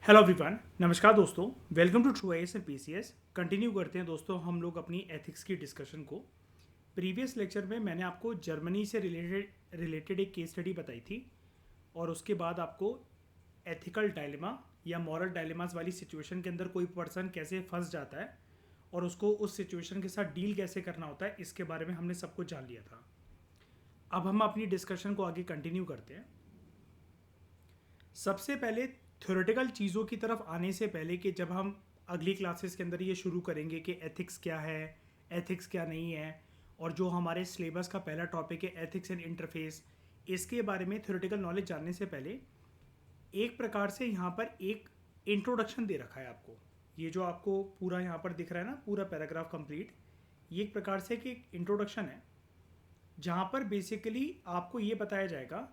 Hello everyone, नमस्कार दोस्तों। Welcome to True IAS and PCS. Continue करते हैं दोस्तों हम लोग अपनी एथिक्स की डिस्कशन को। प्रीवियस लेक्चर में मैंने आपको जर्मनी से रिलेटेड एक केस स्टडी बताई थी और उसके बाद आपको एथिकल डायलेमा या मॉरल डायलेमास वाली सिचुएशन के अंदर कोई पर्सन कैसे फंस जाता है और उसको उस सिचुएशन के साथ डील कैसे करना होता है, इसके बारे में हमने सब कुछ जान लिया था। अब हम अपनी डिस्कशन को आगे कंटिन्यू करते हैं। सबसे पहले थ्योरेटिकल चीज़ों की तरफ आने से पहले कि जब हम अगली क्लासेस के अंदर ये शुरू करेंगे कि एथिक्स क्या है, एथिक्स क्या नहीं है, और जो हमारे सिलेबस का पहला टॉपिक है एथिक्स एंड इंटरफेस, इसके बारे में थ्योरेटिकल नॉलेज जानने से पहले एक प्रकार से यहाँ पर एक इंट्रोडक्शन दे रखा है आपको। ये जो आपको पूरा यहाँ पर दिख रहा है ना, पूरा पैराग्राफ कंप्लीट, ये एक प्रकार से एक इंट्रोडक्शन है जहाँ पर बेसिकली आपको ये बताया जाएगा।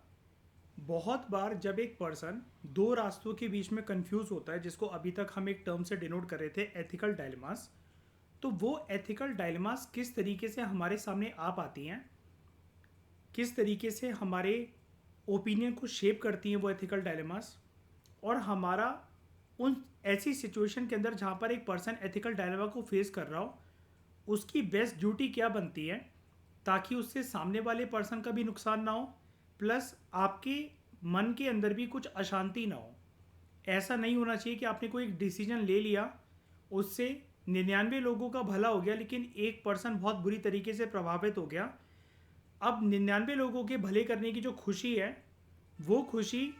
बहुत बार जब एक पर्सन दो रास्तों के बीच में कंफ्यूज होता है, जिसको अभी तक हम एक टर्म से डिनोट कर रहे थे एथिकल डायलेमास, तो वो एथिकल डायलेमास किस तरीके से हमारे सामने आ पाती हैं, किस तरीके से हमारे ओपिनियन को शेप करती हैं वो एथिकल डायलेमास, और हमारा उन ऐसी सिचुएशन के अंदर जहाँ पर एक पर्सन एथिकल डायलेमा को फेस कर रहा हो, उसकी बेस्ट ड्यूटी क्या बनती है ताकि उससे सामने वाले पर्सन का भी नुकसान ना हो, प्लस आपके मन के अंदर भी कुछ अशांति ना हो। ऐसा नहीं होना चाहिए कि आपने कोई एक डिसीजन ले लिया, उससे 99 लोगों का भला हो गया लेकिन एक पर्सन बहुत बुरी तरीके से प्रभावित हो गया। अब 99 लोगों के भले करने की जो खुशी है, वो खुशी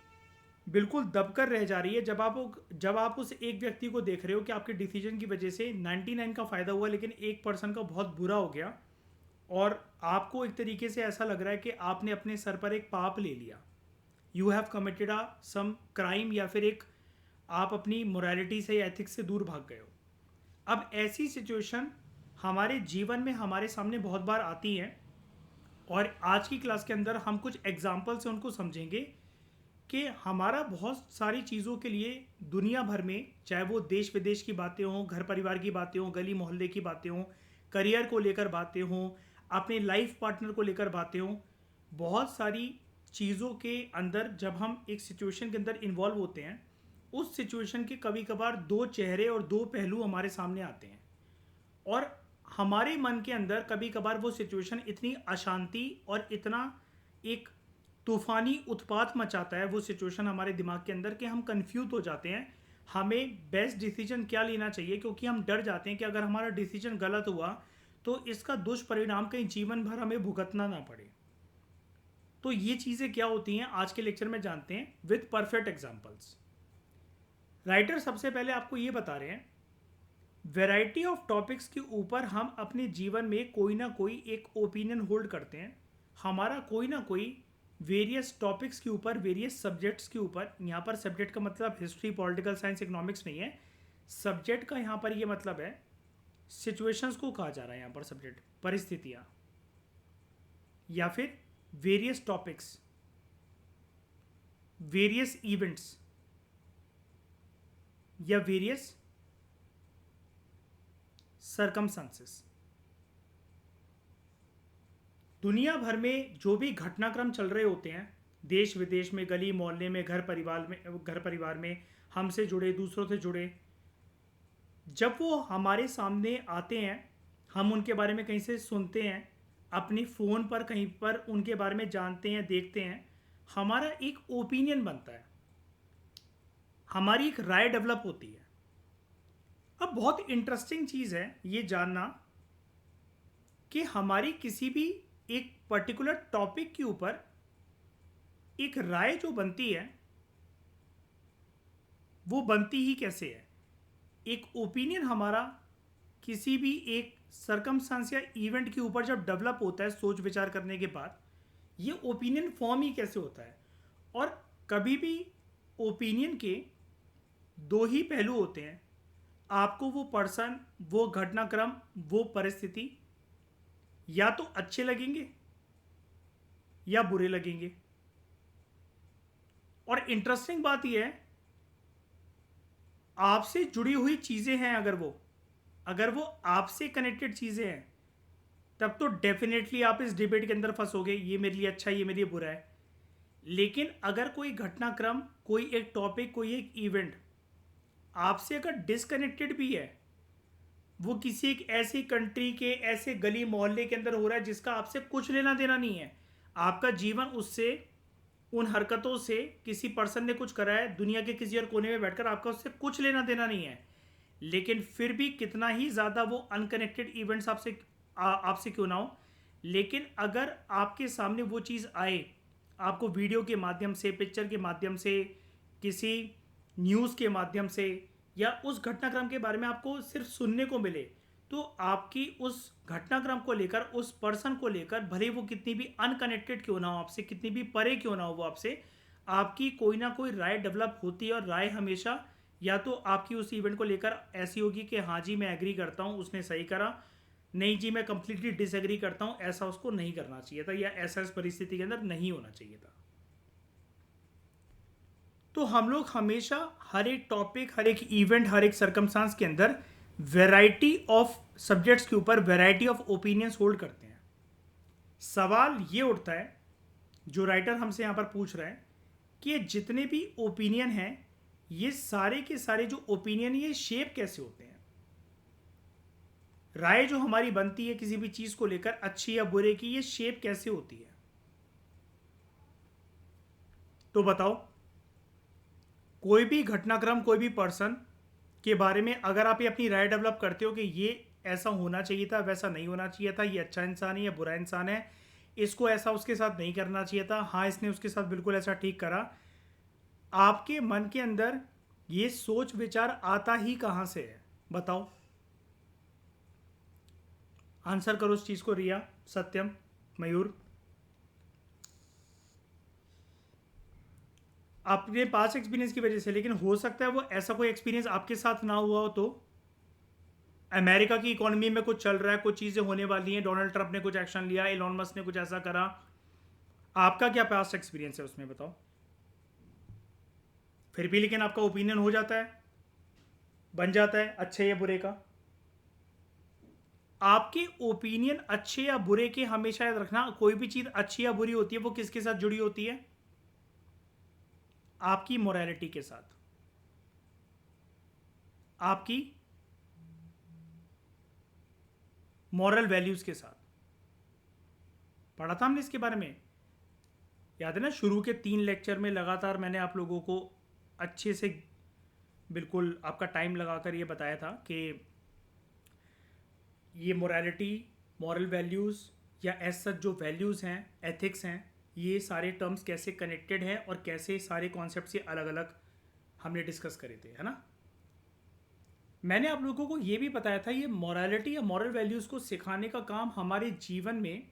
बिल्कुल दबकर रह जा रही है जब आप उस एक व्यक्ति को देख रहे हो कि आपके डिसीजन की वजह से 99 का फ़ायदा हुआ लेकिन एक पर्सन का बहुत बुरा हो गया, और आपको एक तरीके से ऐसा लग रहा है कि आपने अपने सर पर एक पाप ले लिया, you have committed a some crime, या फिर एक आप अपनी मोरालिटी से या एथिक्स से दूर भाग गए हो। अब ऐसी सिचुएशन हमारे जीवन में हमारे सामने बहुत बार आती हैं, और आज की क्लास के अंदर हम कुछ एग्जाम्पल से उनको समझेंगे कि हमारा बहुत सारी चीज़ों के लिए दुनिया भर में, चाहे वो देश विदेश की बातें हों, घर परिवार की बातें हों, गली मोहल्ले की बातें हों, करियर को लेकर बातें हों, अपने लाइफ पार्टनर को लेकर बातें हों, बहुत सारी चीज़ों के अंदर जब हम एक सिचुएशन के अंदर इन्वॉल्व होते हैं, उस सिचुएशन के कभी कभार दो चेहरे और दो पहलू हमारे सामने आते हैं, और हमारे मन के अंदर कभी कभार वो सिचुएशन इतनी अशांति और इतना एक तूफानी उत्पात मचाता है वो सिचुएशन हमारे दिमाग के अंदर कि हम कंफ्यूज हो जाते हैं हमें बेस्ट डिसीजन क्या लेना चाहिए, क्योंकि हम डर जाते हैं कि अगर हमारा डिसीजन गलत हुआ तो इसका दुष्परिणाम कहीं जीवन भर हमें भुगतना ना पड़े। तो ये चीज़ें क्या होती हैं आज के लेक्चर में जानते हैं विद परफेक्ट एग्जांपल्स। राइटर सबसे पहले आपको ये बता रहे हैं, वैरायटी ऑफ टॉपिक्स के ऊपर हम अपने जीवन में कोई ना कोई एक ओपिनियन होल्ड करते हैं। हमारा कोई ना कोई वेरियस टॉपिक्स के ऊपर, वेरियस सब्जेक्ट्स के ऊपर, यहाँ पर सब्जेक्ट का मतलब हिस्ट्री, पॉलिटिकल साइंस, इकोनॉमिक्स नहीं है। सब्जेक्ट का यहाँ पर ये मतलब है सिचुएशंस को कहा जा रहा है यहाँ पर सब्जेक्ट, परिस्थितियाँ, या फिर वेरियस टॉपिक्स, वेरियस इवेंट्स, या वेरियस सरकमस्टांसेस। दुनिया भर में जो भी घटनाक्रम चल रहे होते हैं, देश विदेश में, गली मोहल्ले में, घर परिवार में, हमसे जुड़े, दूसरों से जुड़े, जब वो हमारे सामने आते हैं, हम उनके बारे में कहीं से सुनते हैं, अपनी फ़ोन पर कहीं पर उनके बारे में जानते हैं, देखते हैं, हमारा एक ओपिनियन बनता है, हमारी एक राय डेवलप होती है। अब बहुत इंटरेस्टिंग चीज़ है ये जानना कि हमारी किसी भी एक पर्टिकुलर टॉपिक के ऊपर एक राय जो बनती है वो बनती ही कैसे है। एक ओपिनियन हमारा किसी भी एक सरकमस्टांस या इवेंट के ऊपर जब डेवलप होता है सोच विचार करने के बाद, ये ओपिनियन फॉर्म ही कैसे होता है। और कभी भी ओपिनियन के दो ही पहलू होते हैं, आपको वो पर्सन, वो घटनाक्रम, वो परिस्थिति या तो अच्छे लगेंगे या बुरे लगेंगे। और इंटरेस्टिंग बात यह है, आपसे जुड़ी हुई चीज़ें हैं, अगर वो आपसे कनेक्टेड चीज़ें हैं, तब तो डेफिनेटली आप इस डिबेट के अंदर फंसोगे, ये मेरे लिए अच्छा है, ये मेरे लिए बुरा है। लेकिन अगर कोई घटनाक्रम, कोई एक टॉपिक, कोई एक इवेंट आपसे अगर डिसकनेक्टेड भी है, वो किसी एक ऐसी कंट्री के ऐसे गली मोहल्ले के अंदर हो रहा है जिसका आपसे कुछ लेना देना नहीं है, आपका जीवन उससे, उन हरकतों से किसी पर्सन ने कुछ करा है दुनिया के किसी और कोने में बैठकर, आपका उससे कुछ लेना देना नहीं है, लेकिन फिर भी कितना ही ज़्यादा वो अनकनेक्टेड इवेंट्स आपसे क्यों ना हो, लेकिन अगर आपके सामने वो चीज़ आए, आपको वीडियो के माध्यम से, पिक्चर के माध्यम से, किसी न्यूज़ के माध्यम से, या उस घटनाक्रम के बारे में आपको सिर्फ सुनने को मिले, तो आपकी उस घटनाक्रम को लेकर, उस पर्सन को लेकर, भले वो कितनी भी अनकनेक्टेड क्यों ना हो आपसे, कितनी भी परे क्यों ना हो वो आपसे, आपकी कोई ना कोई राय डेवलप होती है। और राय हमेशा या तो आपकी उस इवेंट को लेकर ऐसी होगी कि हाँ जी मैं एग्री करता हूँ, उसने सही करा, नहीं जी मैं कंप्लीटली डिसएग्री करता हूँ, ऐसा उसको नहीं करना चाहिए था, या ऐसा इस परिस्थिति के अंदर नहीं होना चाहिए था। तो हम लोग हमेशा हर एक टॉपिक, हर एक इवेंट, हर एक सर्कमस्टांस के अंदर वैरायटी ऑफ सब्जेक्ट्स के ऊपर वैरायटी ऑफ ओपिनियंस होल्ड करते हैं। सवाल ये उठता है, जो राइटर हमसे यहाँ पर पूछ रहे हैं, कि ये जितने भी ओपिनियन हैं, ये सारे के सारे जो ओपिनियन, ये शेप कैसे होते हैं? राय जो हमारी बनती है किसी भी चीज को लेकर, अच्छी या बुरे की, ये शेप कैसे होती है? तो बताओ, कोई भी घटनाक्रम, कोई भी पर्सन के बारे में अगर आप ये अपनी राय डेवलप करते हो कि ये ऐसा होना चाहिए था, वैसा नहीं होना चाहिए था, ये अच्छा इंसान है या बुरा इंसान है, इसको ऐसा उसके साथ नहीं करना चाहिए था, हाँ इसने उसके साथ बिल्कुल ऐसा ठीक करा, आपके मन के अंदर ये सोच विचार आता ही कहाँ से है? बताओ, आंसर करो उस चीज को। रिया, सत्यम, मयूर, अपने पास एक्सपीरियंस की वजह से। लेकिन हो सकता है वो ऐसा कोई एक्सपीरियंस आपके साथ ना हुआ हो। तो अमेरिका की इकोनॉमी में कुछ चल रहा है, कुछ चीज़ें होने वाली हैं, डोनाल्ड ट्रंप ने कुछ एक्शन लिया, एलॉन मस्क ने कुछ ऐसा करा, आपका क्या पास्ट एक्सपीरियंस है उसमें? बताओ। फिर भी लेकिन आपका ओपिनियन हो जाता है, बन जाता है अच्छे या बुरे का। आपके ओपिनियन अच्छे या बुरे के, हमेशा याद रखना, कोई भी चीज़ अच्छी या बुरी होती है वो किसके साथ जुड़ी होती है? आपकी मोरालिटी के साथ, आपकी मॉरल वैल्यूज के साथ। पढ़ा था हमने इसके बारे में, याद है ना? शुरू के 3 लेक्चर में लगातार मैंने आप लोगों को अच्छे से, बिल्कुल आपका टाइम लगाकर ये बताया था कि ये मोरालिटी, मॉरल वैल्यूज़, या एज सच जो वैल्यूज़ हैं, एथिक्स हैं, ये सारे टर्म्स कैसे कनेक्टेड हैं और कैसे सारे कॉन्सेप्ट से अलग अलग हमने डिस्कस करे थे, है ना? मैंने आप लोगों को ये भी बताया था, ये मोरालिटी या मॉरल वैल्यूज़ को सिखाने का काम हमारे जीवन में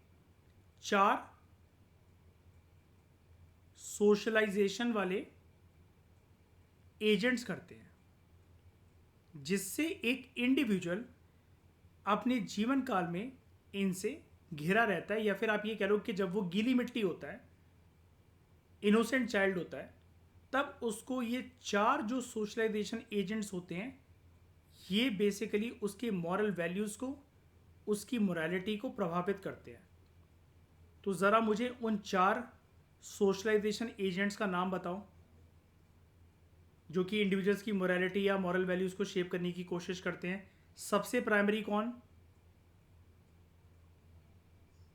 4 सोशलाइजेशन वाले एजेंट्स करते हैं, जिससे एक इंडिविजुअल अपने जीवन काल में इनसे घिरा रहता है। या फिर आप ये कह लो कि जब वो गीली मिट्टी होता है, इनोसेंट चाइल्ड होता है, तब उसको ये 4 जो सोशलाइजेशन एजेंट्स होते हैं, ये बेसिकली उसके मॉरल वैल्यूज़ को, उसकी मोरालिटी को प्रभावित करते हैं। तो ज़रा मुझे उन 4 सोशलाइजेशन एजेंट्स का नाम बताओ जो कि इंडिविजुअल्स की मोरालिटी या मॉरल वैल्यूज़ को शेप करने की कोशिश करते हैं। सबसे प्राइमरी कौन?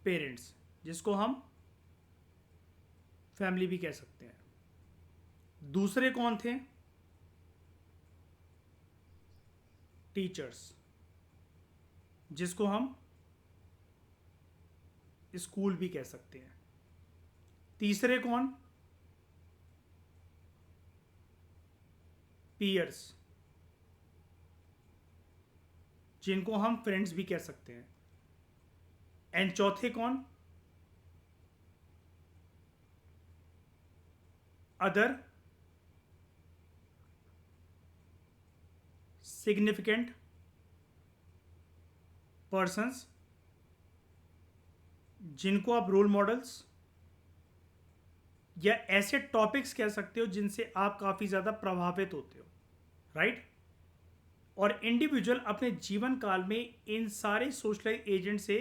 पेरेंट्स, जिसको हम फैमिली भी कह सकते हैं। दूसरे कौन थे? टीचर्स, जिसको हम स्कूल भी कह सकते हैं। तीसरे कौन? पीयर्स, जिनको हम फ्रेंड्स भी कह सकते हैं। एंड चौथे कौन? अदर सिग्निफिकेंट पर्सन्स, जिनको आप रोल मॉडल्स या ऐसे टॉपिक्स कह सकते हो जिनसे आप काफ़ी ज़्यादा प्रभावित होते हो, राइट? और इंडिविजुअल अपने जीवन काल में इन सारे सोशलाइज एजेंट से,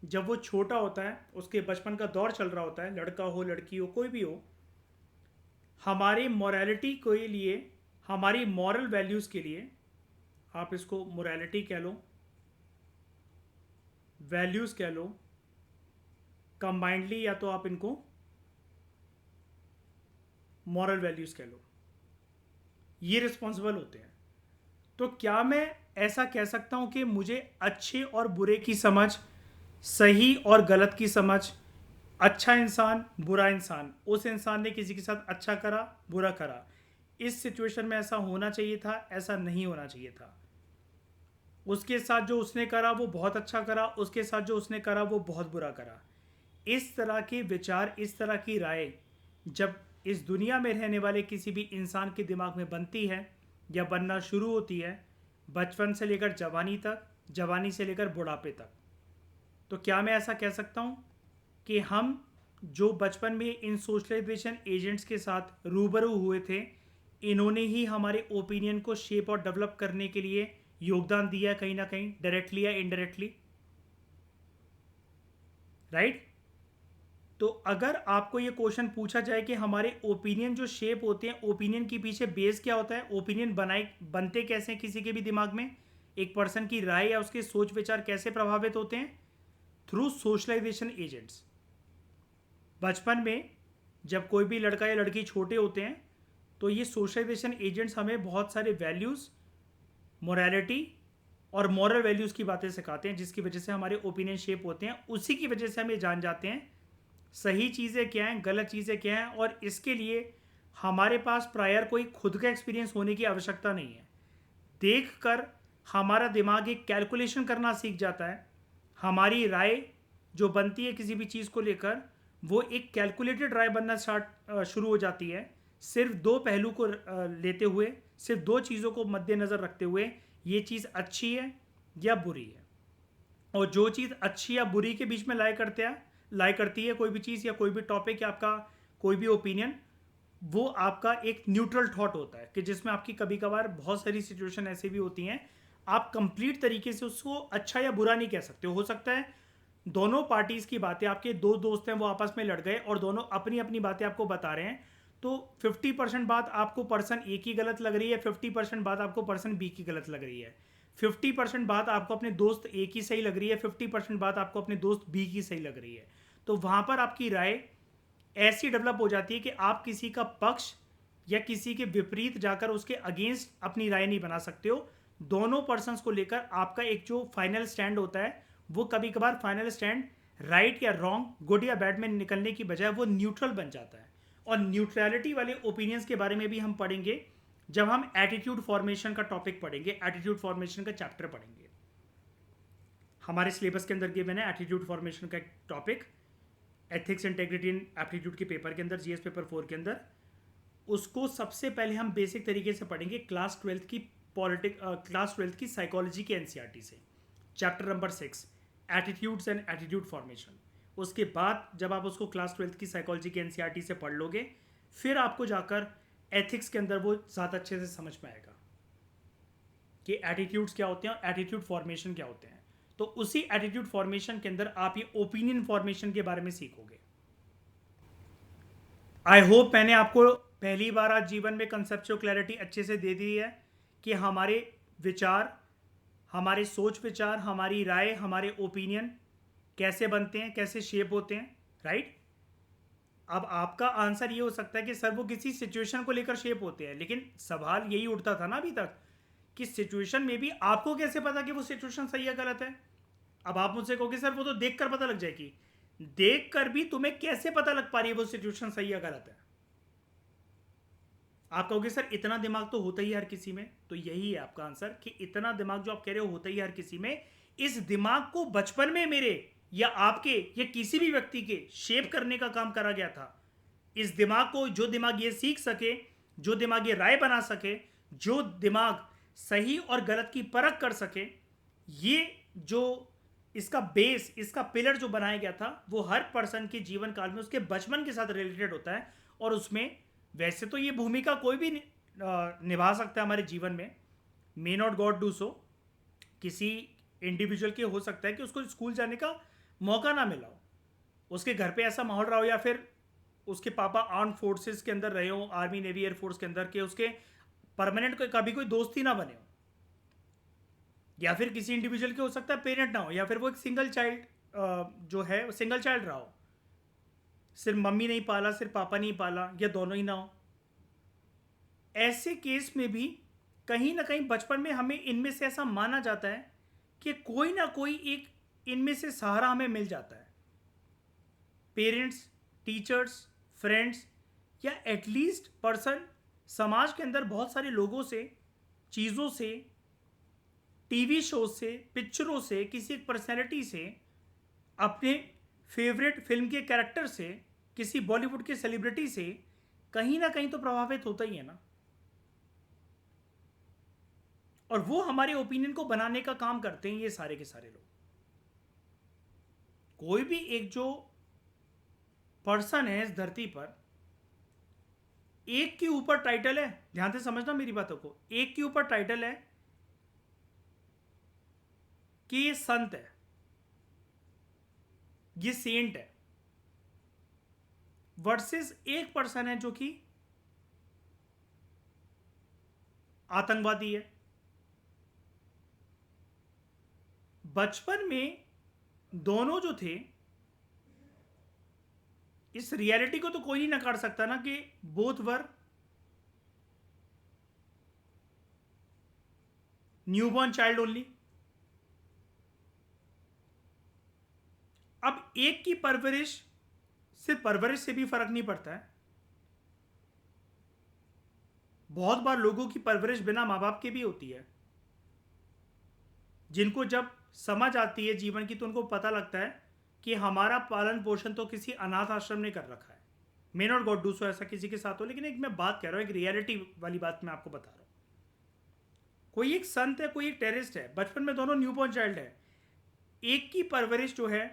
जब वो छोटा होता है, उसके बचपन का दौर चल रहा होता है, लड़का हो लड़की हो कोई भी हो, हमारे मोरालिटी के लिए, हमारी मॉरल वैल्यूज़ के लिए, आप इसको मोरालिटी कह लो, वैल्यूज़ कह लो, कंबाइंडली या तो आप इनको मॉरल वैल्यूज़ कह लो, ये रिस्पॉन्सिबल होते हैं। तो क्या मैं ऐसा कह सकता हूं कि मुझे अच्छे और बुरे की समझ, सही और गलत की समझ, अच्छा इंसान बुरा इंसान, उस इंसान ने किसी के साथ अच्छा करा बुरा करा, इस सिचुएशन में ऐसा होना चाहिए था, ऐसा नहीं होना चाहिए था, उसके साथ जो उसने करा वो बहुत अच्छा करा, उसके साथ जो उसने करा वो बहुत बुरा करा, इस तरह के विचार, इस तरह की राय जब इस दुनिया में रहने वाले किसी भी इंसान के दिमाग में बनती है या बनना शुरू होती है, बचपन से लेकर जवानी तक, जवानी से लेकर बुढ़ापे तक, तो क्या मैं ऐसा कह सकता हूँ कि हम जो बचपन में इन सोशलाइजेशन एजेंट्स के साथ रूबरू हुए थे, इन्होंने ही हमारे ओपिनियन को शेप और डेवलप करने के लिए योगदान दिया है, कहीं ना कहीं डायरेक्टली या इनडायरेक्टली, राइट? तो अगर आपको ये क्वेश्चन पूछा जाए कि हमारे ओपिनियन जो शेप होते हैं, ओपिनियन के पीछे बेस क्या होता है, ओपिनियन बनाए बनते कैसे हैं किसी के भी दिमाग में, एक पर्सन की राय या उसके सोच विचार कैसे प्रभावित होते हैं, थ्रू सोशलाइजेशन एजेंट्स। बचपन में जब कोई भी लड़का या लड़की छोटे होते हैं तो ये सोशलाइजेशन एजेंट्स हमें बहुत सारे वैल्यूज़, मोरालिटी और मॉरल वैल्यूज़ की बातें सिखाते हैं, जिसकी वजह से हमारे ओपिनियन शेप होते हैं। उसी की वजह से हम ये जान जाते हैं सही चीज़ें क्या हैं, गलत चीज़ें क्या हैं, और इसके लिए हमारे पास प्रायर कोई खुद का एक्सपीरियंस होने की आवश्यकता नहीं है। देख कर हमारा दिमाग एक कैलकुलेशन करना सीख जाता है। हमारी राय जो बनती है किसी भी चीज़ को लेकर, वो एक कैलकुलेटेड राय बनना शुरू हो जाती है, सिर्फ दो पहलू को लेते हुए, सिर्फ दो चीज़ों को मद्देनज़र रखते हुए, ये चीज़ अच्छी है या बुरी है। और जो चीज़ अच्छी या बुरी के बीच में लाई करती है कोई भी चीज़ या कोई भी टॉपिक या आपका कोई भी ओपिनियन, वो आपका एक न्यूट्रल थॉट होता है कि जिसमें आपकी कभी कभार बहुत सारी सिचुएशन ऐसी भी होती हैं, आप कंप्लीट तरीके से उसको अच्छा या बुरा नहीं कह सकते हो सकता है दोनों पार्टीज की बातें, आपके दो दोस्त हैं वो आपस में लड़ गए और दोनों अपनी अपनी बातें आपको बता रहे हैं, तो 50% बात आपको पर्सन ए की गलत लग रही है, 50% बात आपको पर्सन बी की गलत लग रही है, 50% बात आपको अपने दोस्त ए की सही लग रही है, 50% बात आपको अपने दोस्त बी की सही लग रही है। तो वहां पर आपकी राय ऐसी डेवलप हो जाती है कि आप किसी का पक्ष या किसी के विपरीत जाकर उसके अगेंस्ट अपनी राय नहीं बना सकते हो। दोनों पर्सन्स को लेकर आपका एक जो फाइनल स्टैंड होता है, वो कभी कभार फाइनल स्टैंड राइट या रॉन्ग, गुड या बैड में निकलने की बजाय वो न्यूट्रल बन जाता है। और न्यूट्रलिटी वाले ओपिनियंस के बारे में भी हम पढ़ेंगे जब हम एटीट्यूड फॉर्मेशन का टॉपिक पढ़ेंगे, एटीट्यूड फॉर्मेशन का चैप्टर पढ़ेंगे। हमारे सिलेबस के अंदर गिवन है एटीट्यूड फॉर्मेशन का topic, ethics integrity and aptitude के पेपर के अंदर, जीएस पेपर 4 के अंदर। उसको सबसे पहले हम बेसिक तरीके से पढ़ेंगे क्लास 12th की साइकोलॉजी के एनसीईआरटी से, chapter number 6 attitudes and attitude formation. उसके बाद जब आप उसको क्लास 12th की साइकोलॉजी के एनसीईआरटी से पढ़ लोगे, फिर आपको जाकर एथिक्स के अंदर वो ज़्यादा अच्छे से समझ में आएगा कि एटीट्यूड्स क्या होते हैं और एटीट्यूड फॉर्मेशन क्या होते हैं। तो उसी एटीट्यूड फॉर्मेशन के अंदर आप ये ओपिनियन फॉर्मेशन के बारे में सीखोगे। आई होप मैंने आपको पहली बार आज जीवन में कंसेप्चुअल क्लैरिटी अच्छे से दे दी है कि हमारे विचार, हमारे सोच विचार, हमारी राय, हमारे ओपिनियन कैसे बनते हैं, कैसे शेप होते हैं, राइट? अब आपका आंसर ये हो सकता है कि सर वो किसी सिचुएशन को लेकर शेप होते हैं, लेकिन सवाल यही उठता था ना अभी तक कि सिचुएशन में भी आपको कैसे पता कि वो सिचुएशन सही या गलत है। अब आप मुझसे कहोगे सर वो तो देख कर पता लग जाएगी, देख कर भी तुम्हें कैसे पता लग पा रही है वो सिचुएशन सही या गलत है? आप कहोगे सर इतना दिमाग तो होता ही हर किसी में, तो यही है आपका आंसर कि इतना दिमाग जो आप कह रहे हो होता ही हर किसी में। इस दिमाग को बचपन में मेरे या आपके या किसी भी व्यक्ति के शेप करने का काम करा गया था। इस दिमाग को, जो दिमाग ये सीख सके, जो दिमाग ये राय बना सके, जो दिमाग सही और गलत की परख कर सके, ये जो इसका बेस, इसका पिलर जो बनाया गया था, वो हर पर्सन के जीवन काल में उसके बचपन के साथ रिलेटेड होता है। और उसमें वैसे तो ये भूमिका कोई भी निभा सकता है हमारे जीवन में, may not God do so. किसी इंडिविजुअल के हो सकता है कि उसको स्कूल जाने का मौका ना मिला हो, उसके घर पे ऐसा माहौल रहा हो, या फिर उसके पापा आर्म फोर्सेस के अंदर रहे हो, आर्मी नेवी एयरफोर्स के अंदर, के उसके परमानेंट कभी कोई दोस्त ही ना बने हो, या फिर किसी इंडिविजुअल के हो सकता है पेरेंट ना हो, या फिर वो एक सिंगल चाइल्ड जो है सिंगल चाइल्ड रहा हो, सिर्फ मम्मी नहीं पाला, सिर्फ पापा नहीं पाला, या दोनों ही ना हो। ऐसे केस में भी कहीं ना कहीं बचपन में हमें इनमें से ऐसा माना जाता है कि कोई ना कोई एक इनमें से सहारा हमें मिल जाता है। पेरेंट्स, टीचर्स, फ्रेंड्स, या एटलीस्ट पर्सन समाज के अंदर बहुत सारे लोगों से, चीज़ों से, टीवी शो से, पिक्चरों से, किसी एक पर्सनैलिटी से, अपने फेवरेट फिल्म के कैरेक्टर से, किसी बॉलीवुड के सेलिब्रिटी से कहीं ना कहीं तो प्रभावित होता ही है ना। और वो हमारे ओपिनियन को बनाने का काम करते हैं ये सारे के सारे लोग। कोई भी एक जो पर्सन है इस धरती पर, एक के ऊपर टाइटल है, ध्यान से समझना मेरी बातों को, एक के ऊपर टाइटल है कि ये संत है, ये सेंट है, वर्सेस एक पर्सन है जो कि आतंकवादी है। बचपन में दोनों जो थे, इस रियलिटी को तो कोई नहीं नकार सकता ना कि both were newborn child only. अब एक की परवरिश, सिर्फ परवरिश से भी फर्क नहीं पड़ता है। बहुत बार लोगों की परवरिश बिना माँ बाप के भी होती है, जिनको जब समझ आती है जीवन की तो उनको पता लगता है कि हमारा पालन पोषण तो किसी अनाथ आश्रम ने कर रखा है। May not God do so, ऐसा किसी के साथ हो, लेकिन एक मैं बात कह रहा हूँ, एक रियलिटी वाली बात मैं आपको बता रहा हूँ। कोई एक संत है, कोई एक टेररिस्ट है, बचपन में दोनों न्यूबॉर्न चाइल्ड है। एक की परवरिश जो है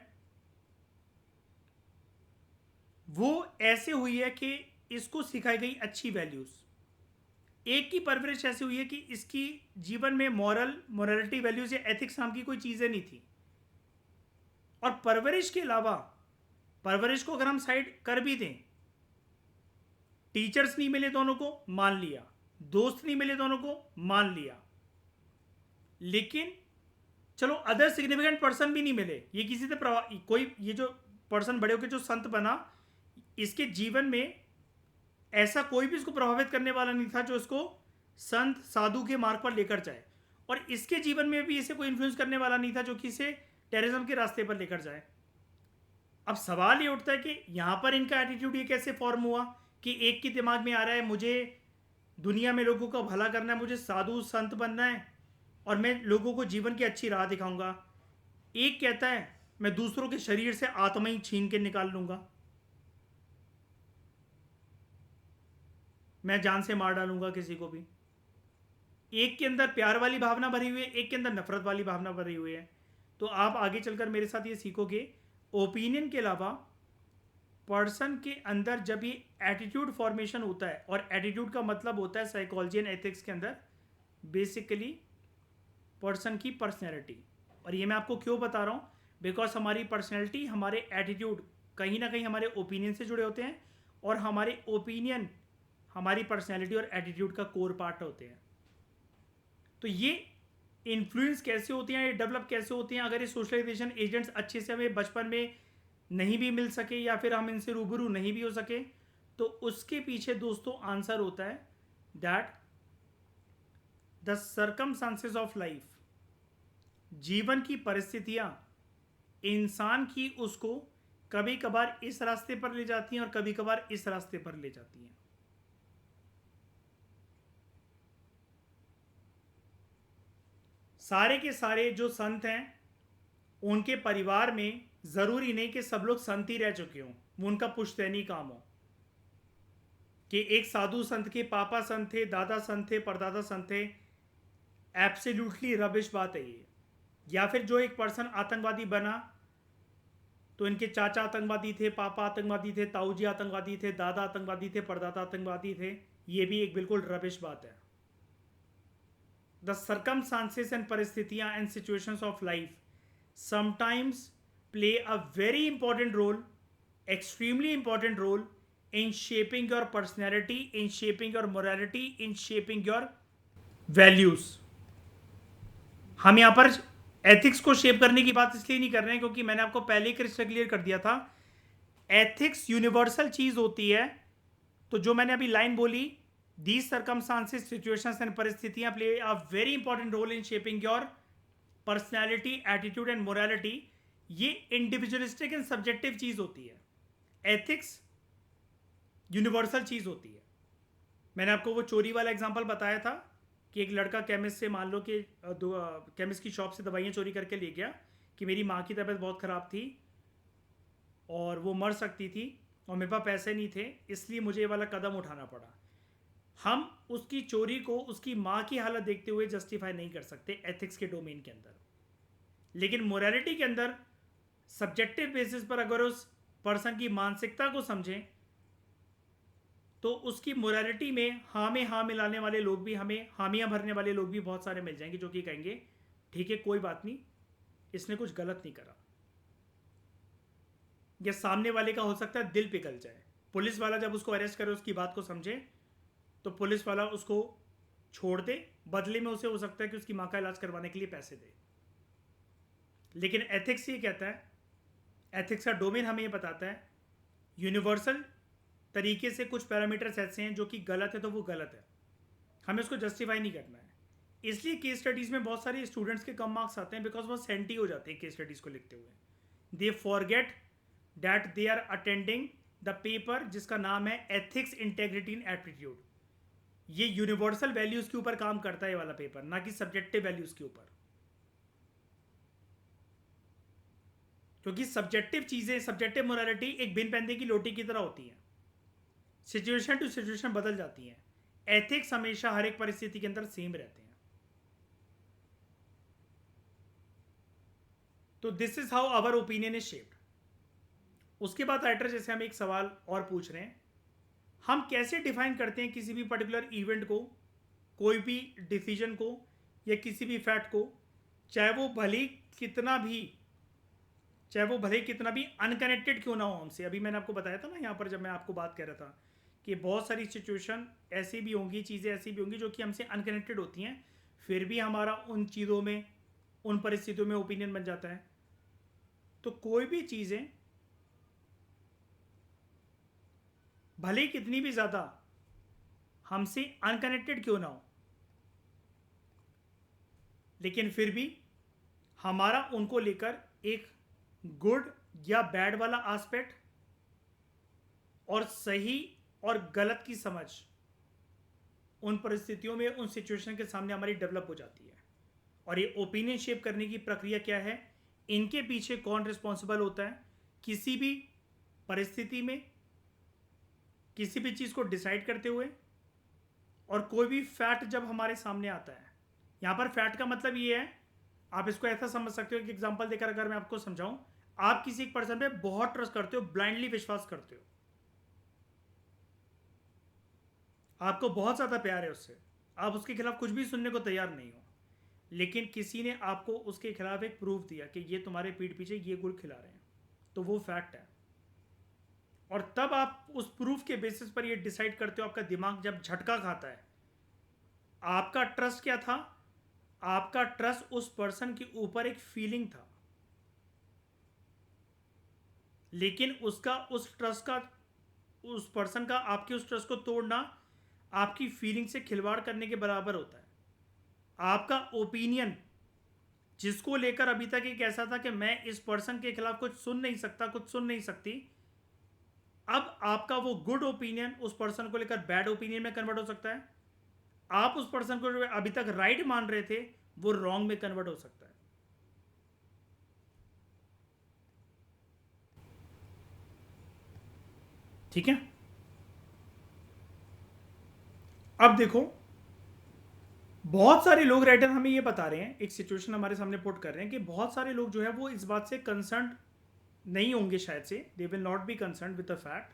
वो ऐसे हुई है कि इसको सिखाई गई अच्छी वैल्यूज, एक की परवरिश ऐसी हुई है कि इसकी जीवन में मोरालिटी वैल्यूज या एथिक्स नाम की कोई चीजें नहीं थी। और परवरिश के अलावा, परवरिश को अगर हम साइड कर भी दें, टीचर्स नहीं मिले दोनों को, मान लिया, दोस्त नहीं मिले दोनों को, मान लिया, लेकिन चलो अदर सिग्निफिकेंट पर्सन भी नहीं मिले, ये किसी से कोई ये जो पर्सन बड़े होकर जो संत बना, इसके जीवन में ऐसा कोई भी इसको प्रभावित करने वाला नहीं था जो इसको संत साधु के मार्ग पर लेकर जाए, और इसके जीवन में भी इसे कोई इन्फ्लुएंस करने वाला नहीं था जो कि इसे टेररिज्म के रास्ते पर लेकर जाए। अब सवाल ये उठता है कि यहां पर इनका एटीट्यूड ये कैसे फॉर्म हुआ कि एक के दिमाग में आ रहा है मुझे दुनिया में लोगों का भला करना है, मुझे साधु संत बनना है और मैं लोगों को जीवन की अच्छी राह दिखाऊंगा। एक कहता है मैं दूसरों के शरीर से आत्मा ही छीन के निकाल लूंगा, मैं जान से मार डालूंगा किसी को भी। एक के अंदर प्यार वाली भावना भरी हुई है, एक के अंदर नफरत वाली भावना भरी हुई है। तो आप आगे चलकर मेरे साथ ये सीखोगे, ओपिनियन के अलावा पर्सन के अंदर जब ये एटीट्यूड फॉर्मेशन होता है, और एटीट्यूड का मतलब होता है साइकोलॉजी एंड एथिक्स के अंदर बेसिकली पर्सन की पर्सनैलिटी। और ये मैं आपको क्यों बता रहा हूँ, बिकॉज हमारी पर्सनैलिटी, हमारे एटीट्यूड कहीं ना कहीं हमारे ओपिनियन से जुड़े होते हैं, और हमारे ओपिनियन हमारी पर्सनैलिटी और एटीट्यूड का कोर पार्ट होते हैं। तो ये इन्फ्लुएंस कैसे होते हैं, ये डेवलप कैसे होते हैं, अगर ये सोशलाइजेशन एजेंट्स अच्छे से हमें बचपन में नहीं भी मिल सके या फिर हम इनसे रूबरू नहीं भी हो सके, तो उसके पीछे दोस्तों आंसर होता है that the circumstances of life, जीवन की परिस्थितियां इंसान की उसको कभी कभार इस रास्ते पर ले जाती हैं और कभी कभार इस रास्ते पर ले जाती हैं। सारे के सारे जो संत हैं उनके परिवार में जरूरी नहीं कि सब लोग संत ही रह चुके हों, वो उनका पुश्तैनी काम हो कि एक साधु संत के पापा संत थे, दादा संत थे, परदादा संत थे। एब्सोल्युटली रबिश बात है ये। या फिर जो एक पर्सन आतंकवादी बना तो इनके चाचा आतंकवादी थे, पापा आतंकवादी थे, ताऊजी आतंकवादी थे, दादा आतंकवादी थे, परदादा आतंकवादी थे, ये भी एक बिल्कुल रबिश बात है। द सर्कमस्टांसेस एंड परिस्थितियां and situations of life sometimes play a very important role, extremely important role in shaping your personality, in shaping your morality, in shaping your values. हम यहां पर एथिक्स को शेप करने की बात इसलिए नहीं कर रहे हैं क्योंकि मैंने आपको पहले ही क्रिस्टल क्लियर कर दिया था, एथिक्स यूनिवर्सल चीज होती है। तो जो मैंने अभी लाइन बोली, दीज सर्कमस्टांसेस, सिचुएशंस एंड परिस्थितियां play a very important role in shaping your personality, attitude and morality, ये इंडिविजुअलिस्टिक एंड सब्जेक्टिव चीज होती है। एथिक्स यूनिवर्सल चीज होती है। मैंने आपको वो चोरी वाला एग्जांपल बताया था कि एक लड़का केमिस्ट से, मान लो कि केमिस्ट की शॉप से दवाइयाँ चोरी करके ले गया कि मेरी माँ की तबीयत बहुत ख़राब थी और वो मर सकती थी और मेरे पास पैसे नहीं थे, इसलिए मुझे ये वाला कदम उठाना पड़ा। हम उसकी चोरी को उसकी माँ की हालत देखते हुए जस्टिफाई नहीं कर सकते एथिक्स के डोमेन के अंदर। लेकिन मोरालिटी के अंदर सब्जेक्टिव बेसिस पर अगर उस पर्सन की मानसिकता को समझें तो उसकी मोरालिटी में हाँ मिलाने वाले लोग भी, हमें हामियां भरने वाले लोग भी बहुत सारे मिल जाएंगे जो कि कहेंगे ठीक है कोई बात नहीं, इसने कुछ गलत नहीं करा। या सामने वाले का हो सकता है दिल पिघल जाए, पुलिस वाला जब उसको अरेस्ट करे उसकी बात को समझे तो पुलिस वाला उसको छोड़ दे, बदले में उसे हो सकता है कि उसकी माँ का इलाज करवाने के लिए पैसे दे। लेकिन एथिक्स ये कहता है, एथिक्स का डोमेन हमें ये बताता है यूनिवर्सल तरीके से कुछ पैरामीटर्स ऐसे हैं जो कि गलत है तो वो गलत है, हमें उसको जस्टिफाई नहीं करना है। इसलिए केस स्टडीज में बहुत सारे स्टूडेंट्स के कम मार्क्स आते हैं बिकॉज वो सेंटी हो जाते हैं केस स्टडीज को लिखते हुए। They forget that they are attending the paper जिसका नाम है एथिक्स, इंटेग्रिटी एंड एप्टीट्यूड। ये यूनिवर्सल वैल्यूज के ऊपर काम करता है ये वाला पेपर, ना कि सब्जेक्टिव वैल्यूज के ऊपर। क्योंकि सब्जेक्टिव चीजें, सब्जेक्टिव मोरालिटी एक बिन पैंदे की लोटी की तरह होती है, सिचुएशन टू सिचुएशन बदल जाती हैं। एथिक्स हमेशा हर एक परिस्थिति के अंदर सेम रहते हैं। तो this is how our opinion is shaped. उसके बाद राइटर जैसे हम एक सवाल और पूछ रहे हैं, हम कैसे डिफाइन करते हैं किसी भी पर्टिकुलर इवेंट को, कोई भी डिसीजन को या किसी भी फैक्ट को, चाहे वो भले कितना भी अनकनेक्टेड क्यों ना हो हमसे। अभी मैंने आपको बताया था ना यहाँ पर जब मैं आपको बात कर रहा था कि बहुत सारी सिचुएशन ऐसी भी होंगी, चीज़ें ऐसी भी होंगी जो कि हमसे अनकनेक्टेड होती हैं, फिर भी हमारा उन चीज़ों में, उन परिस्थितियों में ओपिनियन बन जाता है। तो कोई भी चीज़ें भले कितनी भी ज़्यादा हमसे अनकनेक्टेड क्यों ना हो, लेकिन फिर भी हमारा उनको लेकर एक गुड या बैड वाला एस्पेक्ट और सही और गलत की समझ उन परिस्थितियों में, उन सिचुएशन के सामने हमारी डेवलप हो जाती है। और ये ओपिनियन शेप करने की प्रक्रिया क्या है, इनके पीछे कौन रिस्पॉन्सिबल होता है, किसी भी परिस्थिति में किसी भी चीज़ को डिसाइड करते हुए, और कोई भी फैक्ट जब हमारे सामने आता है। यहाँ पर फैक्ट का मतलब ये है, आप इसको ऐसा समझ सकते हो कि एग्जांपल देकर अगर मैं आपको समझाऊं, आप किसी एक पर्सन पे बहुत ट्रस्ट करते हो, ब्लाइंडली विश्वास करते हो, आपको बहुत ज़्यादा प्यार है उससे, आप उसके खिलाफ कुछ भी सुनने को तैयार नहीं हो, लेकिन किसी ने आपको उसके खिलाफ एक प्रूफ दिया कि ये तुम्हारे पीठ पीछे ये गुल खिला रहे हैं, तो वो फैक्ट है। और तब आप उस प्रूफ के बेसिस पर ये डिसाइड करते हो, आपका दिमाग जब झटका खाता है। आपका ट्रस्ट क्या था? आपका ट्रस्ट उस पर्सन के ऊपर एक फीलिंग था, लेकिन उसका उस ट्रस्ट का, उस पर्सन का आपके उस ट्रस्ट को तोड़ना आपकी फीलिंग से खिलवाड़ करने के बराबर होता है। आपका ओपिनियन जिसको लेकर अभी तक एक ऐसा था कि मैं इस पर्सन के खिलाफ कुछ सुन नहीं सकता, कुछ सुन नहीं सकती, अब आपका वो गुड ओपिनियन उस पर्सन को लेकर बैड ओपिनियन में कन्वर्ट हो सकता है। आप उस पर्सन को जो अभी तक राइट मान रहे थे वो रॉन्ग में कन्वर्ट हो सकता है। ठीक है, अब देखो बहुत सारे लोग, राइटर हमें ये बता रहे हैं, एक सिचुएशन हमारे सामने पुट कर रहे हैं कि बहुत सारे लोग जो है वो इस बात से कंसर्न नहीं होंगे, शायद से they will not be concern with the fact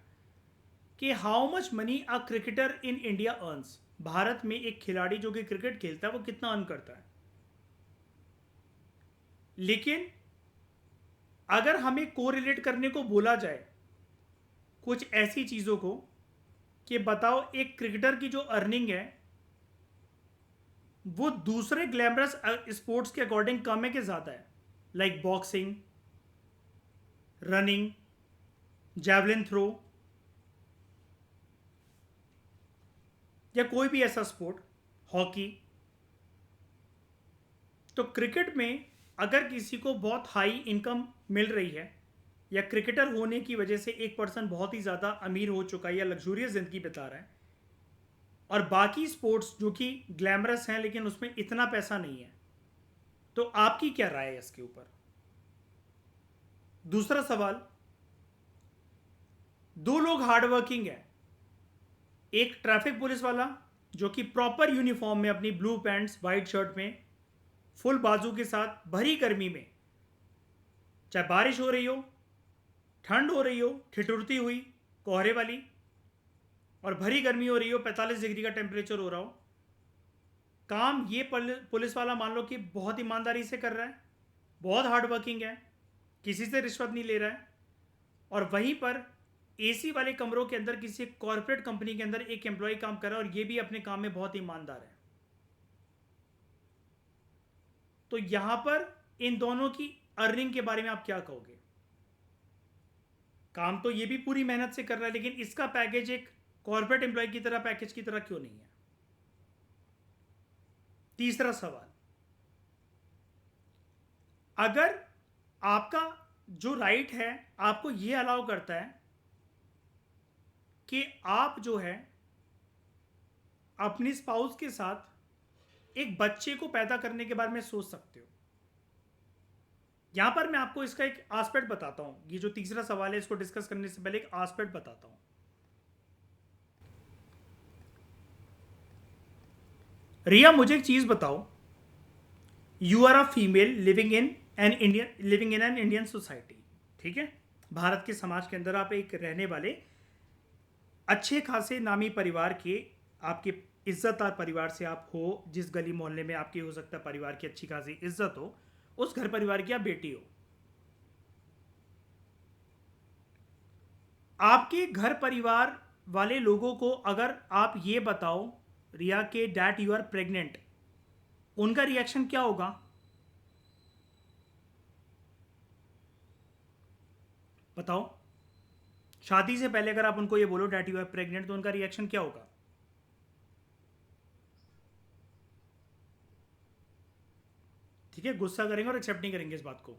कि how much money a cricketer in India earns. Bharat में एक खिलाड़ी जो कि क्रिकेट खेलता है वो कितना अर्न करता है। लेकिन अगर हमें कोरिलेट करने को बोला जाए कुछ ऐसी चीज़ों को कि बताओ एक क्रिकेटर की जो अर्निंग है वो दूसरे ग्लैमरस स्पोर्ट्स के अकॉर्डिंग कम है कि ज़्यादा है? Like boxing, running, javelin throw, या कोई भी ऐसा स्पोर्ट, हॉकी। तो क्रिकेट में अगर किसी को बहुत हाई इनकम मिल रही है या क्रिकेटर होने की वजह से एक पर्सन बहुत ही ज़्यादा अमीर हो चुका है या लग्जूरियस ज़िंदगी बिता रहा है, और बाकी स्पोर्ट्स जो कि ग्लैमरस हैं लेकिन उसमें इतना पैसा नहीं है, तो आपकी क्या राय है इसके ऊपर? दूसरा सवाल, दो लोग हार्डवर्किंग है, एक ट्रैफिक पुलिस वाला जो कि प्रॉपर यूनिफॉर्म में अपनी ब्लू पैंट्स वाइट शर्ट में फुल बाजू के साथ भरी गर्मी में, चाहे बारिश हो रही हो, ठंड हो रही हो, ठिठुरती हुई कोहरे वाली, और भरी गर्मी हो रही हो, 45 डिग्री का टेम्परेचर हो रहा हो, काम ये पुलिस वाला मान लो कि बहुत ईमानदारी से कर रहा है, बहुत हार्ड वर्किंग है, किसी से रिश्वत नहीं ले रहा है, और वहीं पर एसी वाले कमरों के अंदर किसी कॉर्पोरेट कंपनी के अंदर एक एम्प्लॉय काम कर रहा है और ये भी अपने काम में बहुत ईमानदार है। तो यहां पर इन दोनों की अर्निंग के बारे में आप क्या कहोगे? काम तो ये भी पूरी मेहनत से कर रहा है, लेकिन इसका पैकेज एक कॉर्पोरेट एम्प्लॉय की तरह पैकेज की तरह क्यों नहीं है? तीसरा सवाल, अगर आपका जो राइट है आपको ये अलाउ करता है कि आप जो है अपनी स्पाउस के साथ एक बच्चे को पैदा करने के बारे में सोच सकते हो, यहां पर मैं आपको इसका एक एस्पेक्ट बताता हूं। ये जो तीसरा सवाल है इसको डिस्कस करने से पहले एक एस्पेक्ट बताता हूं। रिया, मुझे एक चीज बताओ, you are a female living in an Indian society, ठीक है, भारत के समाज के अंदर आप एक रहने वाले अच्छे खासे नामी परिवार के, आपके इज्जतदार परिवार से आप हो, जिस गली मोहल्ले में आपकी हो सकता है परिवार की अच्छी खासी इज्जत हो, उस घर परिवार की आप बेटी हो। आपके घर परिवार वाले लोगों को अगर आप ये बताओ रिया के डैट यू आर प्रेग्नेंट, उनका रिएक्शन क्या होगा? बताओ, शादी से पहले अगर आप उनको ये बोलो डैट यू आर प्रेग्नेंट, तो उनका रिएक्शन क्या होगा? ठीक है, गुस्सा करेंगे और एक्सेप्ट नहीं करेंगे इस बात को।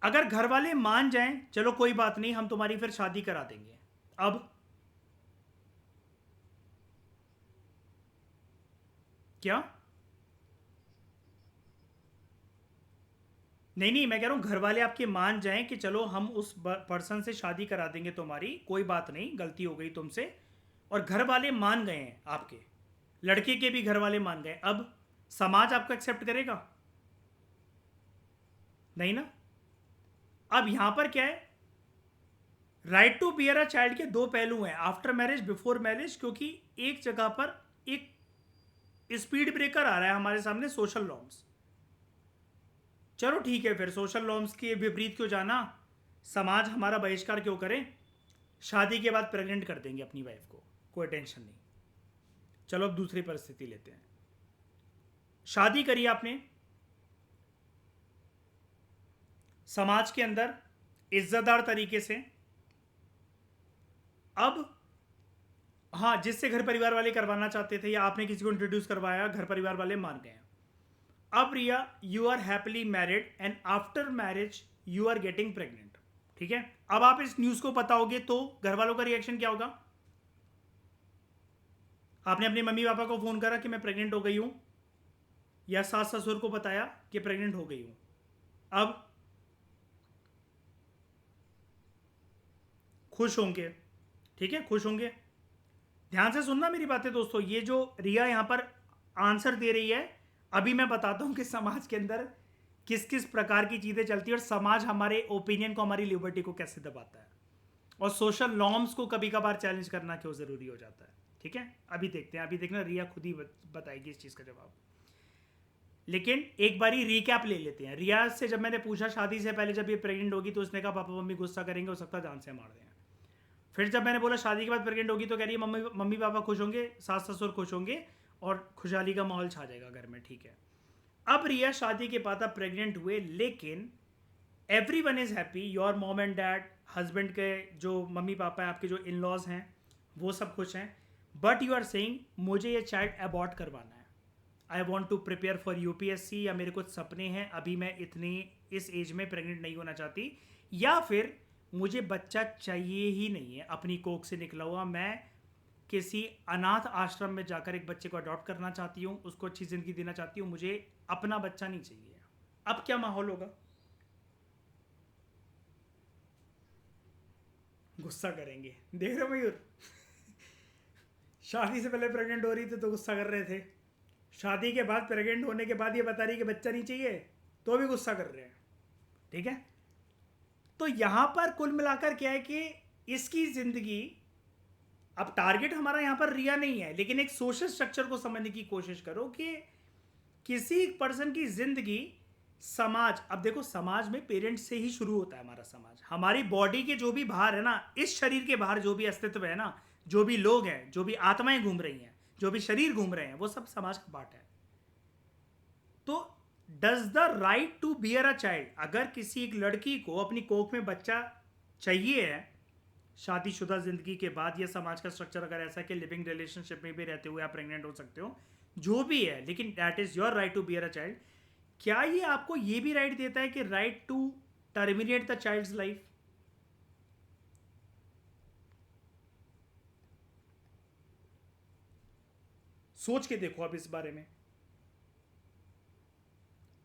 अगर घर वाले मान जाएं, चलो कोई बात नहीं, हम तुम्हारी फिर शादी करा देंगे, अब क्या? नहीं नहीं, मैं कह रहा हूं घर वाले आपके मान जाएं कि चलो हम उस पर्सन से शादी करा देंगे तुम्हारी, कोई बात नहीं, गलती हो गई तुमसे, और घर वाले मान गए हैं आपके, लड़के के भी घर वाले मान गए, अब समाज आपको एक्सेप्ट करेगा? नहीं ना। अब यहां पर क्या है, right to bear a child के दो पहलू हैं, आफ्टर मैरिज, बिफोर मैरिज, क्योंकि एक जगह पर एक स्पीड ब्रेकर आ रहा है हमारे सामने, सोशल नॉर्म्स। चलो ठीक है, फिर सोशल नॉर्म्स के विपरीत क्यों जाना, समाज हमारा बहिष्कार क्यों करे, शादी के बाद प्रेग्नेंट कर देंगे अपनी वाइफ को, कोई टेंशन नहीं। चलो अब दूसरी परिस्थिति लेते हैं, शादी करी आपने, समाज के अंदर इज्जतदार तरीके से, अब हाँ, जिससे घर परिवार वाले करवाना चाहते थे या आपने किसी को इंट्रोड्यूस करवाया, घर परिवार वाले मान गए। अब Riya, you are happily married and after marriage you are getting pregnant, ठीक है, अब आप इस न्यूज को बताओगे तो घर वालों का रिएक्शन क्या होगा? आपने अपने मम्मी पापा को फोन करा कि मैं प्रेग्नेंट हो गई हूं, या सास ससुर को बताया कि प्रेग्नेंट हो गई हूं, अब खुश होंगे, ठीक है, खुश होंगे। ध्यान से सुनना मेरी बातें दोस्तों, ये जो रिया यहां पर आंसर दे रही है, अभी मैं बताता हूं कि समाज के अंदर किस किस प्रकार की चीजें चलती है और समाज हमारे ओपिनियन को, हमारी लिबर्टी को कैसे दबाता है, और सोशल नॉर्म्स को कभी कभार चैलेंज करना क्यों जरूरी हो जाता है। ठीक है, अभी देखते हैं, अभी देखना रिया खुद ही बताएगी इस चीज का जवाब। लेकिन एक बारी रिकैप ले लेते हैं। रिया से जब मैंने पूछा शादी से पहले जब ये प्रेग्नेंट होगी, तो उसने कहा पापा मम्मी गुस्सा करेंगे, हो सकता है जान से मार दें। फिर जब मैंने बोला शादी के बाद प्रेग्नेंट होगी तो कह रही है मम्मी मम्मी पापा खुश होंगे, सास ससुर खुश होंगे और खुशहाली का माहौल छा जाएगा घर में, ठीक है। अब रिया शादी के बाद अब प्रेग्नेंट हुए, लेकिन every one is happy, your mom and dad, husband के जो मम्मी पापा हैं, आपके जो इन लॉज हैं, वो सब खुश हैं। बट यू आर सेइंग मुझे ये चाइल्ड अबॉर्ट करवाना है, I want to prepare for UPSC, या मेरे कुछ सपने हैं, अभी मैं इतनी इस एज में प्रेग्नेंट नहीं होना चाहती, या फिर मुझे बच्चा चाहिए ही नहीं है अपनी कोख से निकला हुआ, मैं किसी अनाथ आश्रम में जाकर एक बच्चे को अडॉप्ट करना चाहती हूँ, उसको अच्छी ज़िंदगी देना चाहती हूँ, मुझे अपना बच्चा नहीं चाहिए। अब क्या माहौल होगा? गुस्सा करेंगे, देख रहे हो मयूर? शादी से पहले प्रेग्नेंट हो रही थी तो गुस्सा कर रहे थे, शादी के बाद प्रेग्नेंट होने के बाद ये बता रही कि बच्चा नहीं चाहिए तो भी गुस्सा कर रहे हैं, ठीक है। तो यहां पर कुल मिलाकर क्या है कि इसकी जिंदगी, अब टारगेट हमारा यहां पर रिया नहीं है, लेकिन एक सोशल स्ट्रक्चर को समझने की कोशिश करो कि किसी पर्सन की जिंदगी, समाज, अब देखो समाज में पेरेंट्स से ही शुरू होता है हमारा समाज, हमारी बॉडी के जो भी बाहर है ना, इस शरीर के बाहर जो भी अस्तित्व है ना, जो भी लोग हैं, जो भी आत्माएं घूम रही हैं, जो भी शरीर घूम रहे हैं, वो सब समाज का पार्ट है। तो does the right to bear a child, अगर किसी एक लड़की को अपनी कोख में बच्चा चाहिए है शादीशुदा जिंदगी के बाद, या समाज का स्ट्रक्चर अगर ऐसा कि लिविंग रिलेशनशिप में भी रहते हुए आप प्रेग्नेंट हो सकते हो, जो भी है, लेकिन that is your right to bear a child, क्या ये आपको ये भी राइट देता है कि right to terminate the child's life? सोच के देखो आप इस बारे में।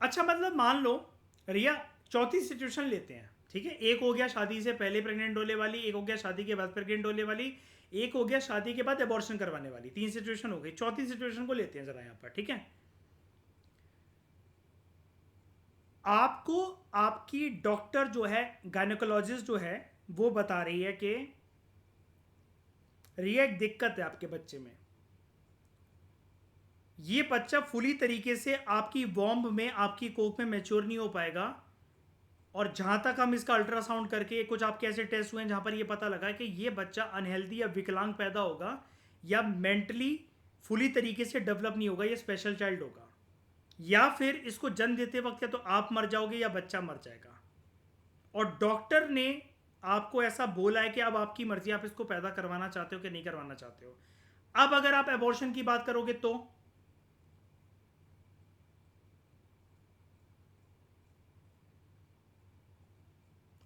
अच्छा, मतलब मान लो रिया, चौथी सिचुएशन लेते हैं, ठीक है, एक हो गया शादी से पहले प्रेग्नेंट होने वाली, एक हो गया शादी के बाद प्रेग्नेंट होने वाली, एक हो गया शादी के बाद एबॉर्शन करवाने वाली, तीन सिचुएशन हो गई। चौथी सिचुएशन को लेते हैं जरा यहाँ पर, ठीक है। आपको आपकी डॉक्टर जो है, गायनेकोलॉजिस्ट जो है, वो बता रही है कि रिया एक दिक्कत है आपके बच्चे में, ये बच्चा फुली तरीके से आपकी वॉम्ब में, आपकी कोख में मैच्योर नहीं हो पाएगा, और जहां तक हम इसका अल्ट्रासाउंड करके कुछ आपके ऐसे टेस्ट हुए हैं जहां पर ये पता लगा कि ये बच्चा अनहेल्दी या विकलांग पैदा होगा, या मेंटली फुली तरीके से डेवलप नहीं होगा, ये स्पेशल चाइल्ड होगा, या फिर इसको जन्म देते वक्त या तो आप मर जाओगे या बच्चा मर जाएगा। और डॉक्टर ने आपको ऐसा बोला है कि अब आपकी मर्जी, आप इसको पैदा करवाना चाहते हो कि नहीं करवाना चाहते हो। अब अगर आप एबॉर्शन की बात करोगे तो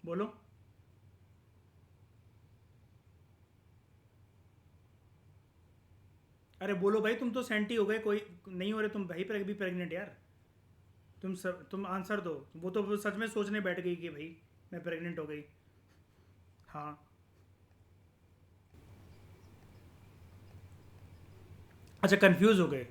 बोलो। अरे बोलो भाई, तुम तो सेंटी हो गए, कोई नहीं हो रहे तुम भाई भी प्रेग्नेंट यार। तुम आंसर दो, वो तो सच में सोचने बैठ गई कि भाई मैं प्रेग्नेंट हो गई। हाँ। अच्छा, कंफ्यूज हो गए?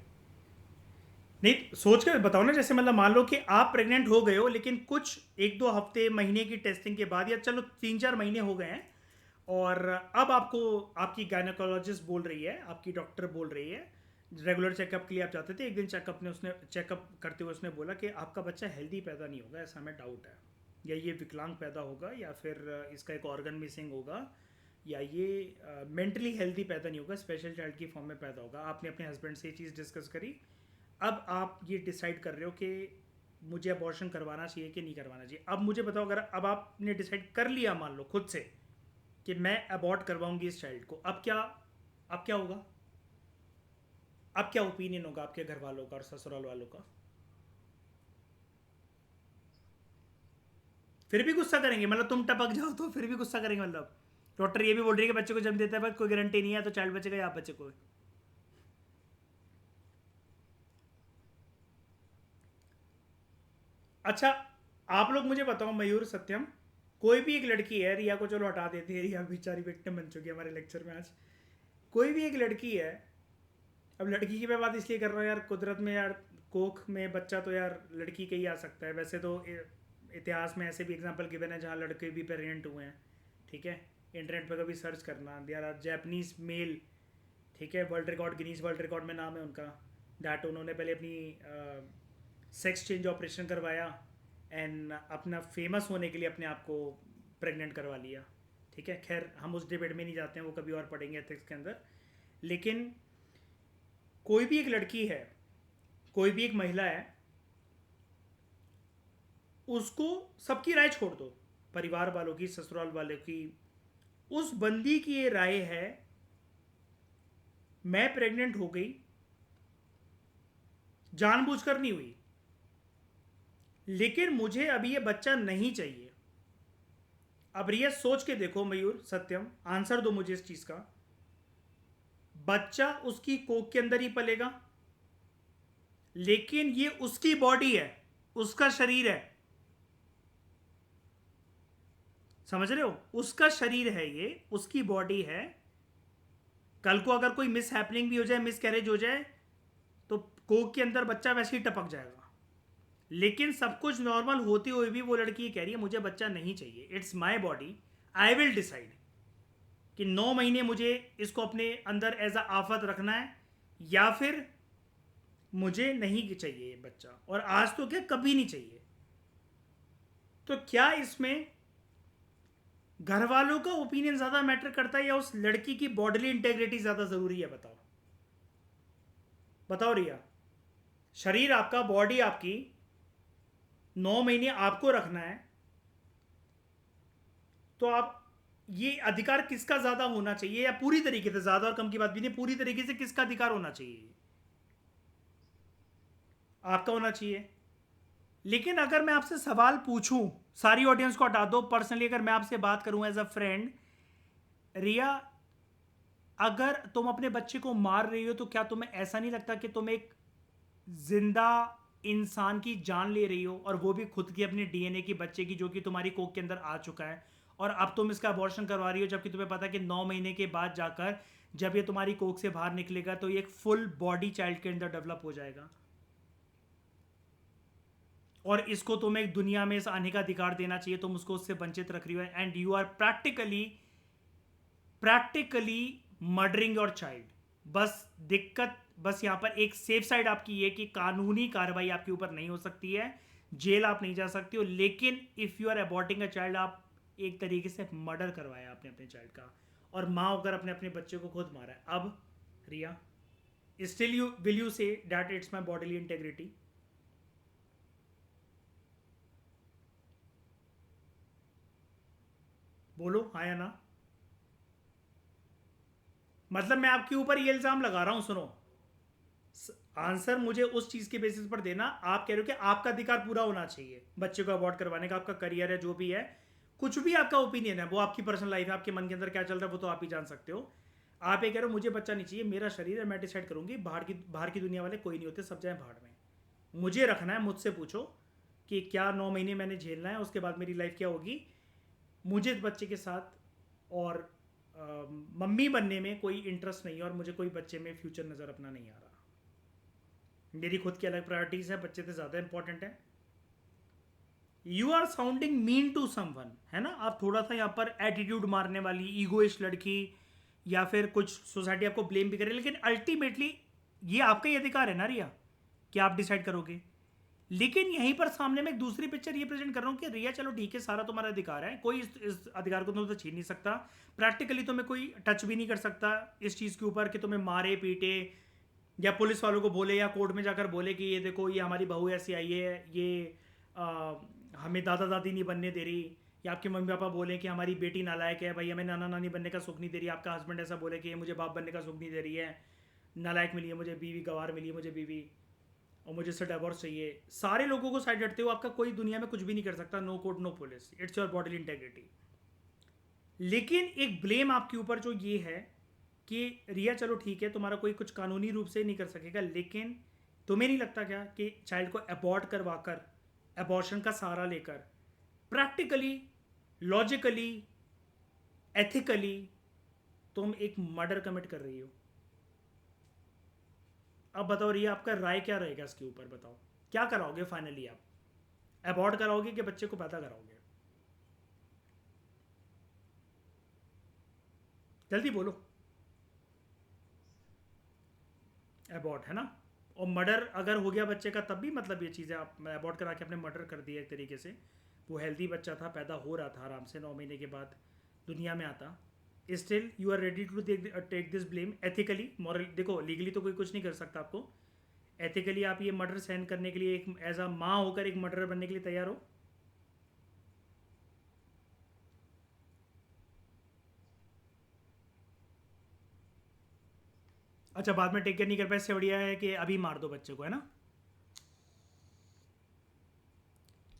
नहीं, सोच के बताओ ना, जैसे मतलब मान लो कि आप प्रेग्नेंट हो गए हो, लेकिन कुछ एक दो हफ्ते महीने की टेस्टिंग के बाद, या चलो 3-4 महीने हो गए हैं, और अब आपको आपकी गायनेकोलॉजिस्ट बोल रही है, आपकी डॉक्टर बोल रही है, रेगुलर चेकअप के लिए आप जाते थे, एक दिन चेकअप ने उसने चेकअप करते हुए उसने बोला कि आपका बच्चा हेल्दी पैदा नहीं होगा, ऐसा हमें डाउट है, या ये विकलांग पैदा होगा, या फिर इसका एक ऑर्गन मिसिंग होगा, या ये मेंटली हेल्दी पैदा नहीं होगा, स्पेशल चाइल्ड की फॉर्म में पैदा होगा। आपने अपने हस्बैंड से ये चीज़ डिस्कस करी, अब आप ये डिसाइड कर रहे हो कि मुझे अबॉर्शन करवाना चाहिए कि नहीं करवाना चाहिए। अब मुझे बताओ, अगर अब आपने डिसाइड कर लिया मान लो खुद से कि मैं अबॉर्ट करवाऊंगी इस चाइल्ड को, अब क्या होगा? अब क्या ओपिनियन होगा आपके घर वालों का और ससुराल वालों का? फिर भी गुस्सा करेंगे? मतलब तुम टपक जाओ तो फिर भी गुस्सा करेंगे? मतलब डॉक्टर ये भी बोल रही है कि बच्चे को जन्म देता है बट कोई गारंटी नहीं है, तो चाइल्ड बचेगा या आप बच्चे को? अच्छा, आप लोग मुझे बताओ मयूर, सत्यम, कोई भी एक लड़की है, रिया को चलो हटा देते हैं, रिया बेचारी विक्टिम बन चुकी है हमारे लेक्चर में आज। कोई भी एक लड़की है, अब लड़की की मैं बात इसलिए कर रहा हूँ यार, कुदरत में यार कोख में बच्चा तो यार लड़की का ही आ सकता है, वैसे तो इतिहास में ऐसे भी एग्जांपल गिवन है जहाँ लड़के भी प्रेग्नेंट हुए हैं, ठीक है। इंटरनेट पर कभी सर्च करना, देयर आर जैपनीज मेल, ठीक है, world record, Guinness world record में नाम है उनका, दैट उन्होंने पहले अपनी सेक्स चेंज ऑपरेशन करवाया एंड अपना फेमस होने के लिए अपने आप को प्रेग्नेंट करवा लिया। ठीक है, खैर हम उस डिबेट में नहीं जाते हैं, वो कभी और पढ़ेंगे एथिक्स के अंदर। लेकिन कोई भी एक लड़की है, कोई भी एक महिला है, उसको सबकी राय छोड़ दो, परिवार वालों की, ससुराल वालों की, उस बंदी की ये राय है मैं प्रेग्नेंट हो गई, जानबूझकर नहीं हुई, लेकिन मुझे अभी ये बच्चा नहीं चाहिए। अब रिया सोच के देखो, मयूर, सत्यम, आंसर दो मुझे इस चीज का। बच्चा उसकी कोख के अंदर ही पलेगा, लेकिन ये उसकी बॉडी है, उसका शरीर है, समझ रहे हो? उसका शरीर है, ये उसकी बॉडी है। कल को अगर कोई मिस हैपनिंग भी हो जाए, मिस कैरेज हो जाए, तो कोक के अंदर बच्चा वैसे ही टपक जाएगा। लेकिन सब कुछ नॉर्मल होते हुए भी वो लड़की ये कह रही है मुझे बच्चा नहीं चाहिए, it's my body, I will decide कि 9 महीने मुझे इसको अपने अंदर एज अ आफत रखना है, या फिर मुझे नहीं चाहिए ये बच्चा, और आज तो क्या कभी नहीं चाहिए। तो क्या इसमें घर वालों का ओपिनियन ज्यादा मैटर करता है या उस लड़की की बॉडीली इंटेग्रिटी ज्यादा जरूरी है? बताओ, बताओ रिया। शरीर आपका, बॉडी आपकी, 9 महीने आपको रखना है, तो आप, ये अधिकार किसका ज्यादा होना चाहिए? या पूरी तरीके से, ज्यादा और कम की बात भी नहीं, पूरी तरीके से किसका अधिकार होना चाहिए? आपका होना चाहिए। लेकिन अगर मैं आपसे सवाल पूछूं, सारी ऑडियंस को हटा दो, पर्सनली अगर मैं आपसे बात करूं एज अ फ्रेंड, रिया, अगर तुम अपने बच्चे को मार रही हो तो क्या तुम्हें ऐसा नहीं लगता कि तुम एक जिंदा इंसान की जान ले रही हो, और वो भी खुद की अपने डीएनए की, बच्चे की, जो कि तुम्हारी कोख के अंदर आ चुका है, और अब तुम इसका अबॉर्शन करवा रही हो, जबकि तुम्हें पता है कि 9 महीने के बाद जाकर जब ये तुम्हारी कोख से बाहर निकलेगा तो ये एक फुल बॉडी चाइल्ड के अंदर डेवलप हो जाएगा, और इसको तुम्हें एक दुनिया में इस आने का अधिकार देना चाहिए, तुम उसको उससे वंचित रख रही हो, and you are practically practically murdering your child. बस दिक्कत, बस यहाँ पर एक सेफ साइड आपकी ये कि कानूनी कार्रवाई आपके ऊपर नहीं हो सकती है, जेल आप नहीं जा सकती हो, लेकिन if you are aborting a child, आप एक तरीके से मर्डर करवाया आपने अपने चाइल्ड का, और माँ होकर अपने अपने बच्चे को खुद मारा है। अब Riya, still you will you say that it's my bodily integrity? बोलो हाँ या ना। मतलब मैं आपके ऊपर ये इल्ज़ाम लगा रहा हूँ, सुनो, आंसर मुझे उस चीज़ के बेसिस पर देना। आप कह रहे हो कि आपका अधिकार पूरा होना चाहिए बच्चे को अबॉर्ट करवाने का, आपका करियर है, जो भी है, कुछ भी आपका ओपिनियन है, वो आपकी पर्सनल लाइफ है, आपके मन के अंदर क्या चल रहा है वो तो आप ही जान सकते हो। आप ये कह रहे हो मुझे बच्चा नहीं चाहिए, मेरा शरीर है, मैं डिसाइड करूंगी, बाहर की दुनिया वाले कोई नहीं होते, सब जाए भाड़ में, मुझे रखना है, मुझसे पूछो कि क्या 9 महीने मैंने झेलना है, उसके बाद मेरी लाइफ क्या होगी, मुझे बच्चे के साथ और मम्मी बनने में कोई इंटरेस्ट नहीं है, और मुझे कोई बच्चे में फ्यूचर नज़र अपना नहीं आ रहा, मेरी खुद की अलग प्रायोरिटीज़ है, बच्चे से ज़्यादा इंपॉर्टेंट है। You are sounding mean to someone, है ना? आप थोड़ा सा यहाँ पर एटीट्यूड मारने वाली ईगोइश लड़की, या फिर कुछ सोसाइटी आपको ब्लेम भी करे, लेकिन अल्टीमेटली ये आपका ही अधिकार है ना रिया, कि आप डिसाइड करोगे। लेकिन यहीं पर सामने में एक दूसरी पिक्चर ये प्रेजेंट कर रहा हूँ कि रिया चलो ठीक है, सारा तुम्हारा अधिकार है, कोई इस अधिकार को तुमसे छीन नहीं सकता, प्रैक्टिकली तुम्हें कोई टच भी नहीं कर सकता इस चीज़ के ऊपर कि तुम्हें मारे पीटे, या पुलिस वालों को बोले, या कोर्ट में जाकर बोले कि ये देखो ये हमारी बहू ऐसी आई है, ये हमें दादा दादी नहीं बनने दे रही, या आपके मम्मी पापा बोले कि हमारी बेटी नालायक है, भाई हमें नाना नानी बनने का सुख नहीं दे रही, आपका हस्बैंड ऐसा बोले कि मुझे बाप बनने का सुख नहीं दे रही है, नालायक मिली है मुझे बीवी, गवार मिली है मुझे बीवी, और मुझे इससे डिवोर्स चाहिए, सारे लोगों को साइड हटते हो, आपका कोई दुनिया में कुछ भी नहीं कर सकता, no court no police, it's your body integrity. लेकिन एक ब्लेम आपके ऊपर जो ये है कि रिया चलो ठीक है, तुम्हारा कोई कुछ कानूनी रूप से नहीं कर सकेगा, लेकिन तुम्हें नहीं लगता क्या कि चाइल्ड को अबॉर्ट करवाकर, अबॉर्शन का सहारा लेकर, प्रैक्टिकली, लॉजिकली, एथिकली तुम एक मर्डर कमिट कर रही हो? अब बताओ रिया, आपका राय क्या रहेगा इसके ऊपर? बताओ क्या कराओगे फाइनली? आप अबॉर्ट कराओगे कि बच्चे को पैदा कराओगे? जल्दी बोलो। अबॉर्ट, है ना? और मर्डर अगर हो गया बच्चे का तब भी, मतलब ये चीज़ें आप अबॉर्ट करा के आपने मर्डर कर दिया एक तरीके से, वो हेल्दी बच्चा था, पैदा हो रहा था आराम से 9 महीने के बाद, दुनिया में आता, still you are ready to take this blame ethically moral. देखो लीगली तो कोई कुछ नहीं कर सकता आपको, एथिकली आप ये मर्डर सहन करने के लिए एक एज अ माँ होकर एक मर्डर बनने के लिए तैयार हो? अच्छा, बाद में टेक केयर नहीं कर पाए, इससे बढ़िया है कि अभी मार दो बच्चे को, है ना?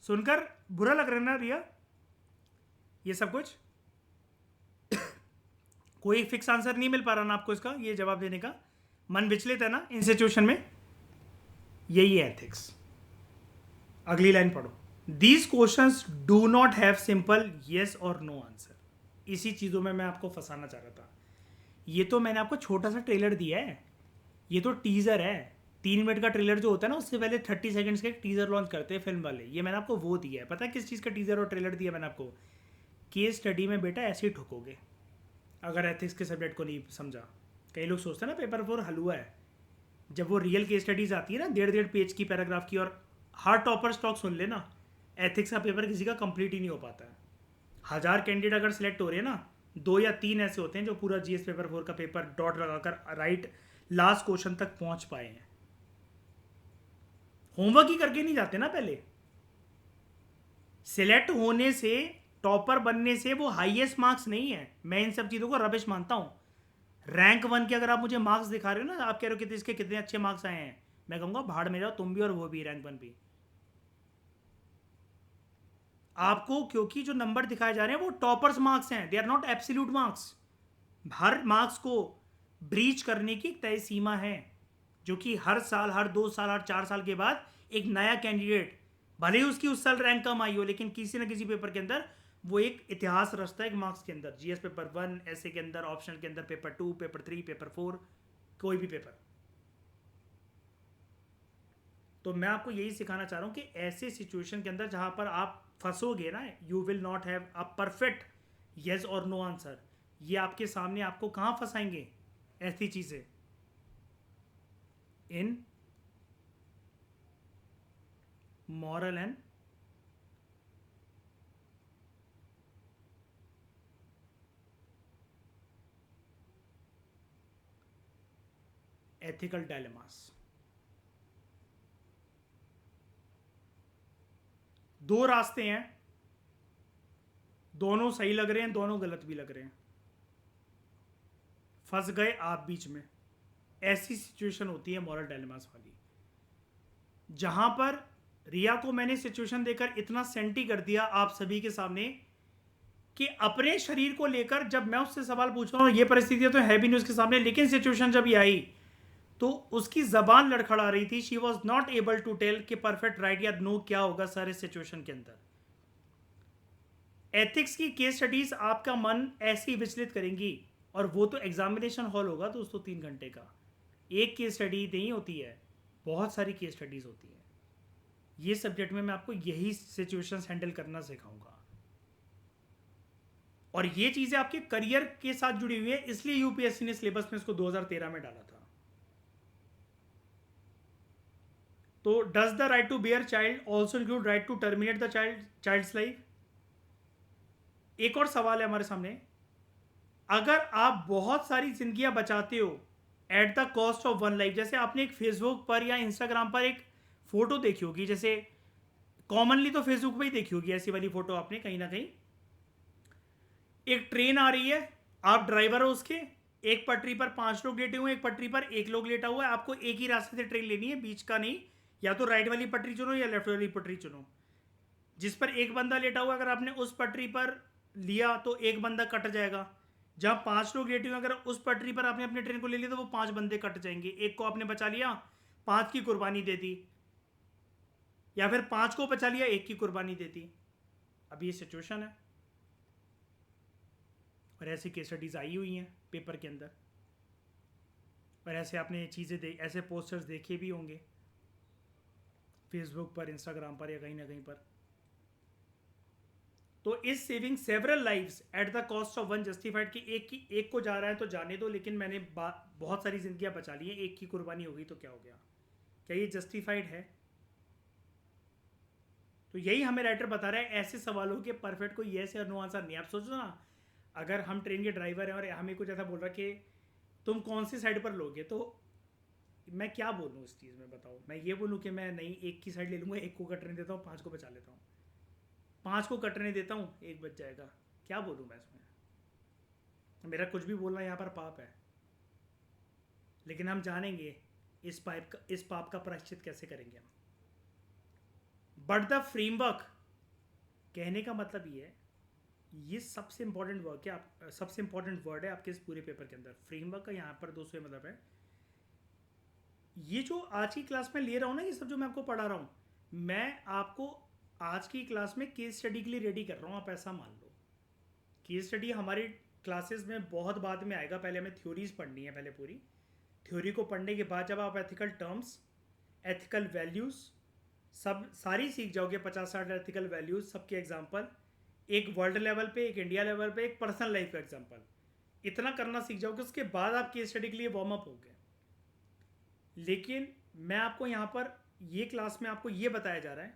सुनकर बुरा लग रहा है ना रिया ये सब कुछ? कोई फिक्स आंसर नहीं मिल पा रहा ना आपको इसका, ये जवाब देने का मन विचलित है ना इन सिचुएशन में? यही है एथिक्स। अगली लाइन पढ़ो। These questions do not have simple yes और नो आंसर। इसी चीज़ों में मैं आपको फंसाना चाह रहा था। ये तो मैंने आपको छोटा सा ट्रेलर दिया है, ये तो टीजर है। 3 मिनट का ट्रेलर जो होता है ना, उससे पहले 30 सेकंड्स का एक टीजर लॉन्च करते हैं फिल्म वाले, ये मैंने आपको वो दिया है। पता है किस चीज़ का टीजर और ट्रेलर दिया मैंने आपको? केस स्टडी में बेटा ऐसे ही ठुकोगे अगर एथिक्स के सब्जेक्ट को नहीं समझा। कई लोग सोचते हैं ना पेपर 4 हलवा है, जब वो रियल केस स्टडीज आती है ना 1.5 पेज की पैराग्राफ की, और हर टॉपर स्टॉक सुन लेना, एथिक्स का पेपर किसी का कंप्लीट ही नहीं हो पाता है। 1000 कैंडिडेट अगर सिलेक्ट हो रहे हैं ना, 2 या 3 ऐसे होते हैं जो पूरा जीएस पेपर 4 का पेपर डॉट लगाकर राइट लास्ट क्वेश्चन तक पहुंच पाए हैं। होमवर्क ही करके नहीं जाते ना पहले। सिलेक्ट होने से, टॉपर बनने से वो हाईएस्ट मार्क्स नहीं है। मैं इन सब चीज़ों को रबिश मानता हूँ। रैंक 1 के अगर आप मुझे मार्क्स दिखा रहे हो ना, आप कह रहे हो कि इसके कितने अच्छे मार्क्स आए हैं, मैं कहूँगा भाड़ में जाओ तुम भी और वो भी रैंक 1 भी। आपको क्योंकि जो नंबर दिखाए जा रहे हैं वो टॉपर्स मार्क्स हैं, they are not absolute marks. हर मार्क्स को ब्रीच करने की एक तय सीमा है, जो कि हर साल, हर 2 साल, हर 4 साल के बाद एक नया कैंडिडेट, भले ही उसकी उस साल रैंक कम आई हो, लेकिन किसी न किसी पेपर के अंदर वो एक इतिहास रचता है एक मार्क्स के अंदर। जीएस पेपर 1, ऐसे के अंदर, ऑप्शनल के अंदर, पेपर 2, पेपर 3, पेपर 4, कोई भी पेपर। तो मैं आपको यही सिखाना चाह रहा हूँ कि ऐसे सिचुएशन के अंदर जहां पर आप फंसोगे ना, you will not have a perfect yes और नो आंसर। ये आपके सामने आपको कहाँ फंसाएंगे ऐसी चीजें? इन मॉरल एंड एथिकल डायलेमास। दो रास्ते हैं, दोनों सही लग रहे हैं, दोनों गलत भी लग रहे हैं, फंस गए आप बीच में। ऐसी सिचुएशन होती है मॉरल डायलेमास वाली, जहां पर रिया को मैंने सिचुएशन देकर इतना सेंटी कर दिया आप सभी के सामने कि अपने शरीर को लेकर जब मैं उससे सवाल पूछ रहा हूँ, ये परिस्थितियां तो है भी नहीं उसके सामने, लेकिन सिचुएशन जब ये आई तो उसकी जबान लड़खड़ा रही थी। She was not able to tell कि परफेक्ट राइट या नो क्या होगा सर इस सिचुएशन के अंदर। एथिक्स की केस स्टडीज आपका मन ऐसे ही विचलित करेंगी, और वो तो एग्जामिनेशन हॉल होगा दोस्तों 3 घंटे का। एक केस स्टडी नहीं होती है, बहुत सारी केस स्टडीज होती है। ये सब्जेक्ट में मैं आपको यही सिचुएशंस हैंडल करना सिखाऊंगा, और ये चीज़ें आपके करियर के साथ जुड़ी हुई है, इसलिए यूपीएससी ने सिलेबस में इसको 2013 में डाला था। तो does the right to bear child also include right to terminate the child's life? एक और सवाल है हमारे सामने। अगर आप बहुत सारी जिंदगियां बचाते हो at the cost of 1 life, जैसे आपने एक फेसबुक पर या इंस्टाग्राम पर एक फोटो देखी होगी, जैसे कॉमनली तो फेसबुक पे ही देखी होगी ऐसी वाली फोटो आपने कहीं ना कहीं। एक ट्रेन आ रही है, आप ड्राइवर हो उसके, एक पटरी पर 5 लोग लेटे हुए हैं, एक पटरी पर 1 लोग लेटा हुआ है। आपको एक ही रास्ते से ट्रेन लेनी है, बीच का नहीं, या तो राइट वाली पटरी चुनो या लेफ्ट वाली पटरी चुनो। जिस पर एक बंदा लेटा हुआ, अगर आपने उस पटरी पर लिया तो एक बंदा कट जाएगा। जहां 5 लोग लेटे हुए, अगर उस पटरी पर आपने अपने ट्रेन को ले लिया तो वो 5 बंदे कट जाएंगे। एक को आपने बचा लिया, 5 की कुर्बानी दे दी, या फिर 5 को बचा लिया, 1 की कुर्बानी दे दी। अब ये सिचुएशन है, और ऐसी केस स्टडीज आई हुई हैं पेपर के अंदर, और ऐसे आपने चीज़ें ऐसे पोस्टर्स देखे भी होंगे फेसबुक पर, इंस्टाग्राम पर, या कहीं ना कहीं पर। तो इस saving several lives at the cost of 1 justified कि एक को जा रहा है तो जाने दो, लेकिन मैंने बहुत सारी जिंदगियां बचा ली हैं, 1 की कुर्बानी हो गई तो क्या हो गया? क्या ये जस्टिफाइड है? तो यही हमें राइटर बता रहा है, ऐसे सवालों के परफेक्ट कोई येस या नो आंसर नहीं। आप सोचो ना, अगर हम ट्रेन के ड्राइवर हैं और हमें कुछ ऐसा बोल रहा कि तुम कौन सी साइड पर लोगे, तो मैं क्या बोलूँ इस चीज़ में, बताओ। मैं ये बोलूँ कि मैं नहीं, एक की साइड ले लूँगा, एक को कटने देता हूँ, 5 को बचा लेता हूँ, 5 को कटने देता हूँ, एक बच जाएगा। क्या बोलूँ मैं इसमें? मेरा कुछ भी बोलना यहाँ पर पाप है। लेकिन हम जानेंगे इस पाप का प्रायश्चित कैसे करेंगे हम। बट द फ्रेमवर्क, कहने का मतलब ये है, ये सबसे इंपॉर्टेंट वर्क है, आप सबसे इंपॉर्टेंट वर्ड है आपके इस पूरे पेपर के अंदर। फ्रेमवर्क का यहाँ पर दोस्तों मतलब है, ये जो आज की क्लास में ले रहा हूँ ना, ये सब जो मैं आपको पढ़ा रहा हूँ, मैं आपको आज की क्लास में केस स्टडी के लिए रेडी कर रहा हूँ, आप ऐसा मान लो। केस स्टडी हमारी क्लासेस में बहुत बाद में आएगा, पहले हमें थ्योरीज पढ़नी है, पहले पूरी थ्योरी को पढ़ने के बाद जब आप एथिकल टर्म्स, एथिकल वैल्यूज़ सब सारी सीख जाओगे, 50-60 एथिकल वैल्यूज़, सबके एग्जाम्पल, एक वर्ल्ड लेवल पे, एक इंडिया लेवल पे, एक पर्सनल लाइफ का एग्जाम्पल, इतना करना सीख जाओगे, उसके बाद आप केस स्टडी के लिए वार्म अप हो गए। लेकिन मैं आपको यहाँ पर ये क्लास में आपको ये बताया जा रहा है,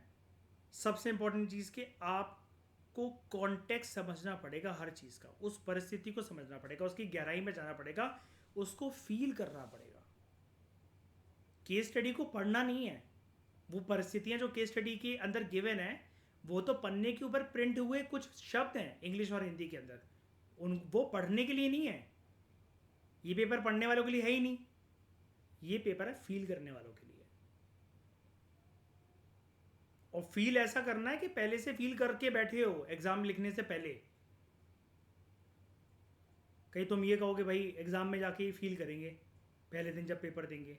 सबसे इंपॉर्टेंट चीज़ कि आपको कॉन्टेक्स्ट समझना पड़ेगा हर चीज़ का, उस परिस्थिति को समझना पड़ेगा, उसकी गहराई में जाना पड़ेगा, उसको फील करना पड़ेगा। केस स्टडी को पढ़ना नहीं है, वो परिस्थितियाँ जो केस स्टडी के अंदर गिवन है, वो तो पन्ने के ऊपर प्रिंट हुए कुछ शब्द हैं इंग्लिश और हिंदी के अंदर, वो पढ़ने के लिए नहीं है। ये पेपर पढ़ने वालों के लिए है ही नहीं, ये पेपर है फील करने वालों के लिए। और फील ऐसा करना है कि पहले से फील करके बैठे हो एग्जाम लिखने से पहले। कहीं तुम ये कहोगे भाई एग्जाम में जाके ही फील करेंगे, पहले दिन जब पेपर देंगे,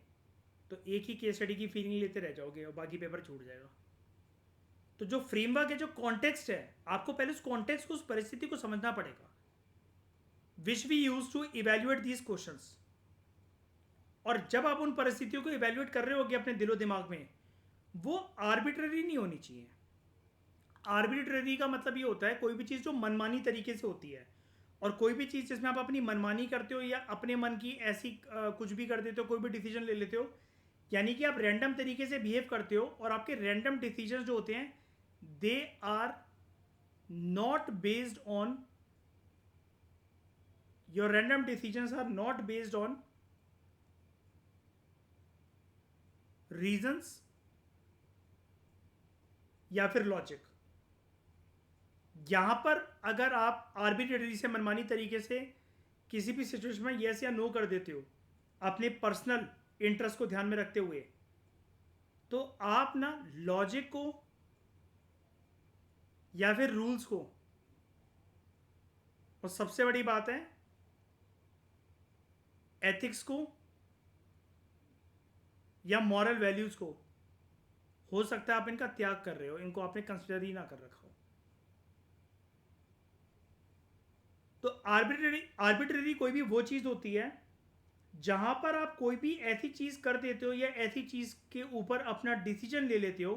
तो एक ही केस स्टडी की फीलिंग लेते रह जाओगे और बाकी पेपर छूट जाएगा। तो जो फ्रेमवर्क है, जो कॉन्टेक्स्ट है, आपको पहले उस कॉन्टेक्स्ट को, उस परिस्थिति को समझना पड़ेगा, which we use to evaluate these questions. और जब आप उन परिस्थितियों को इवेल्युएट कर रहे होगे अपने दिलो दिमाग में, वो आर्बिट्ररी नहीं होनी चाहिए। आर्बिट्ररी का मतलब ये होता है कोई भी चीज़ जो मनमानी तरीके से होती है, और कोई भी चीज़ जिसमें आप अपनी मनमानी करते हो या अपने मन की ऐसी कुछ भी कर देते हो, कोई भी डिसीजन ले लेते हो, यानी कि आप रैंडम तरीके से बिहेव करते हो, और आपके रैंडम डिसीजन जो होते हैं, they are not based on, your random decisions are not based on reasons या फिर लॉजिक। यहां पर अगर आप आर्बिट्रेरी से, मनमानी तरीके से किसी भी सिचुएशन में यस या नो कर देते हो अपने पर्सनल इंटरेस्ट को ध्यान में रखते हुए, तो आप ना लॉजिक को या फिर रूल्स को, और सबसे बड़ी बात है एथिक्स को या मॉरल वैल्यूज को, हो सकता है आप इनका त्याग कर रहे हो, इनको आपने कंसिडर ही ना कर रखा हो। तो आर्बिट्रेरी कोई भी वो चीज़ होती है जहां पर आप कोई भी ऐसी चीज़ कर देते हो या ऐसी चीज़ के ऊपर अपना डिसीजन ले लेते हो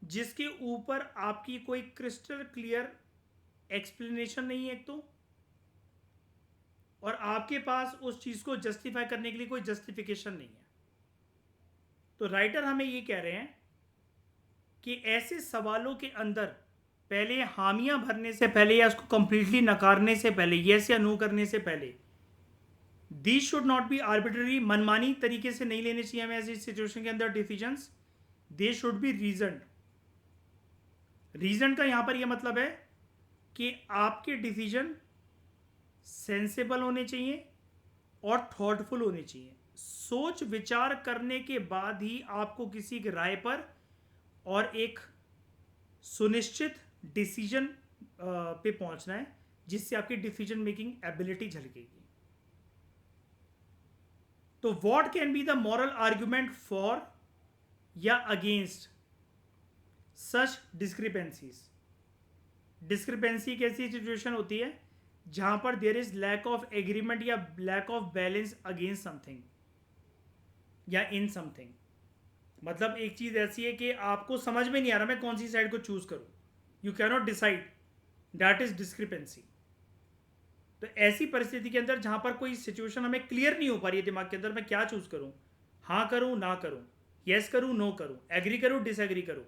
जिसके ऊपर आपकी कोई क्रिस्टल क्लियर एक्सप्लेनेशन नहीं है एक तो, और आपके पास उस चीज़ को जस्टिफाई करने के लिए कोई जस्टिफिकेशन नहीं है। तो राइटर हमें ये कह रहे हैं कि ऐसे सवालों के अंदर पहले हामियां भरने से पहले या उसको कंप्लीटली नकारने से पहले, यस या नो करने से पहले, these should not be arbitrary, मनमानी तरीके से नहीं लेने चाहिए हमें ऐसी सिचुएशन के अंदर decisions. They should be reason. Reason का यहां पर यह मतलब है कि आपके डिसीजन सेंसेबल होने चाहिए और थॉटफुल होने चाहिए। सोच विचार करने के बाद ही आपको किसी की राय पर और एक सुनिश्चित डिसीजन पे पहुंचना है जिससे आपकी डिसीजन मेकिंग एबिलिटी झलकेगी। तो what can be the moral argument for या अगेंस्ट सच डिस्क्रिपेंसीज। डिस्क्रिपेंसी एक ऐसी सिचुएशन होती है जहां पर there is lack of agreement या lack of balance against something या इन समथिंग। मतलब एक चीज ऐसी है कि आपको समझ में नहीं आ रहा मैं कौन सी साइड को चूज करूं, you can not decide, that is discrepancy. तो ऐसी परिस्थिति के अंदर जहां पर कोई सिचुएशन हमें क्लियर नहीं हो पा रही है दिमाग के अंदर, मैं क्या चूज करूं, हाँ करूं ना करूं, यस करूं नो करूं, एग्री करूं डिसएग्री करूं,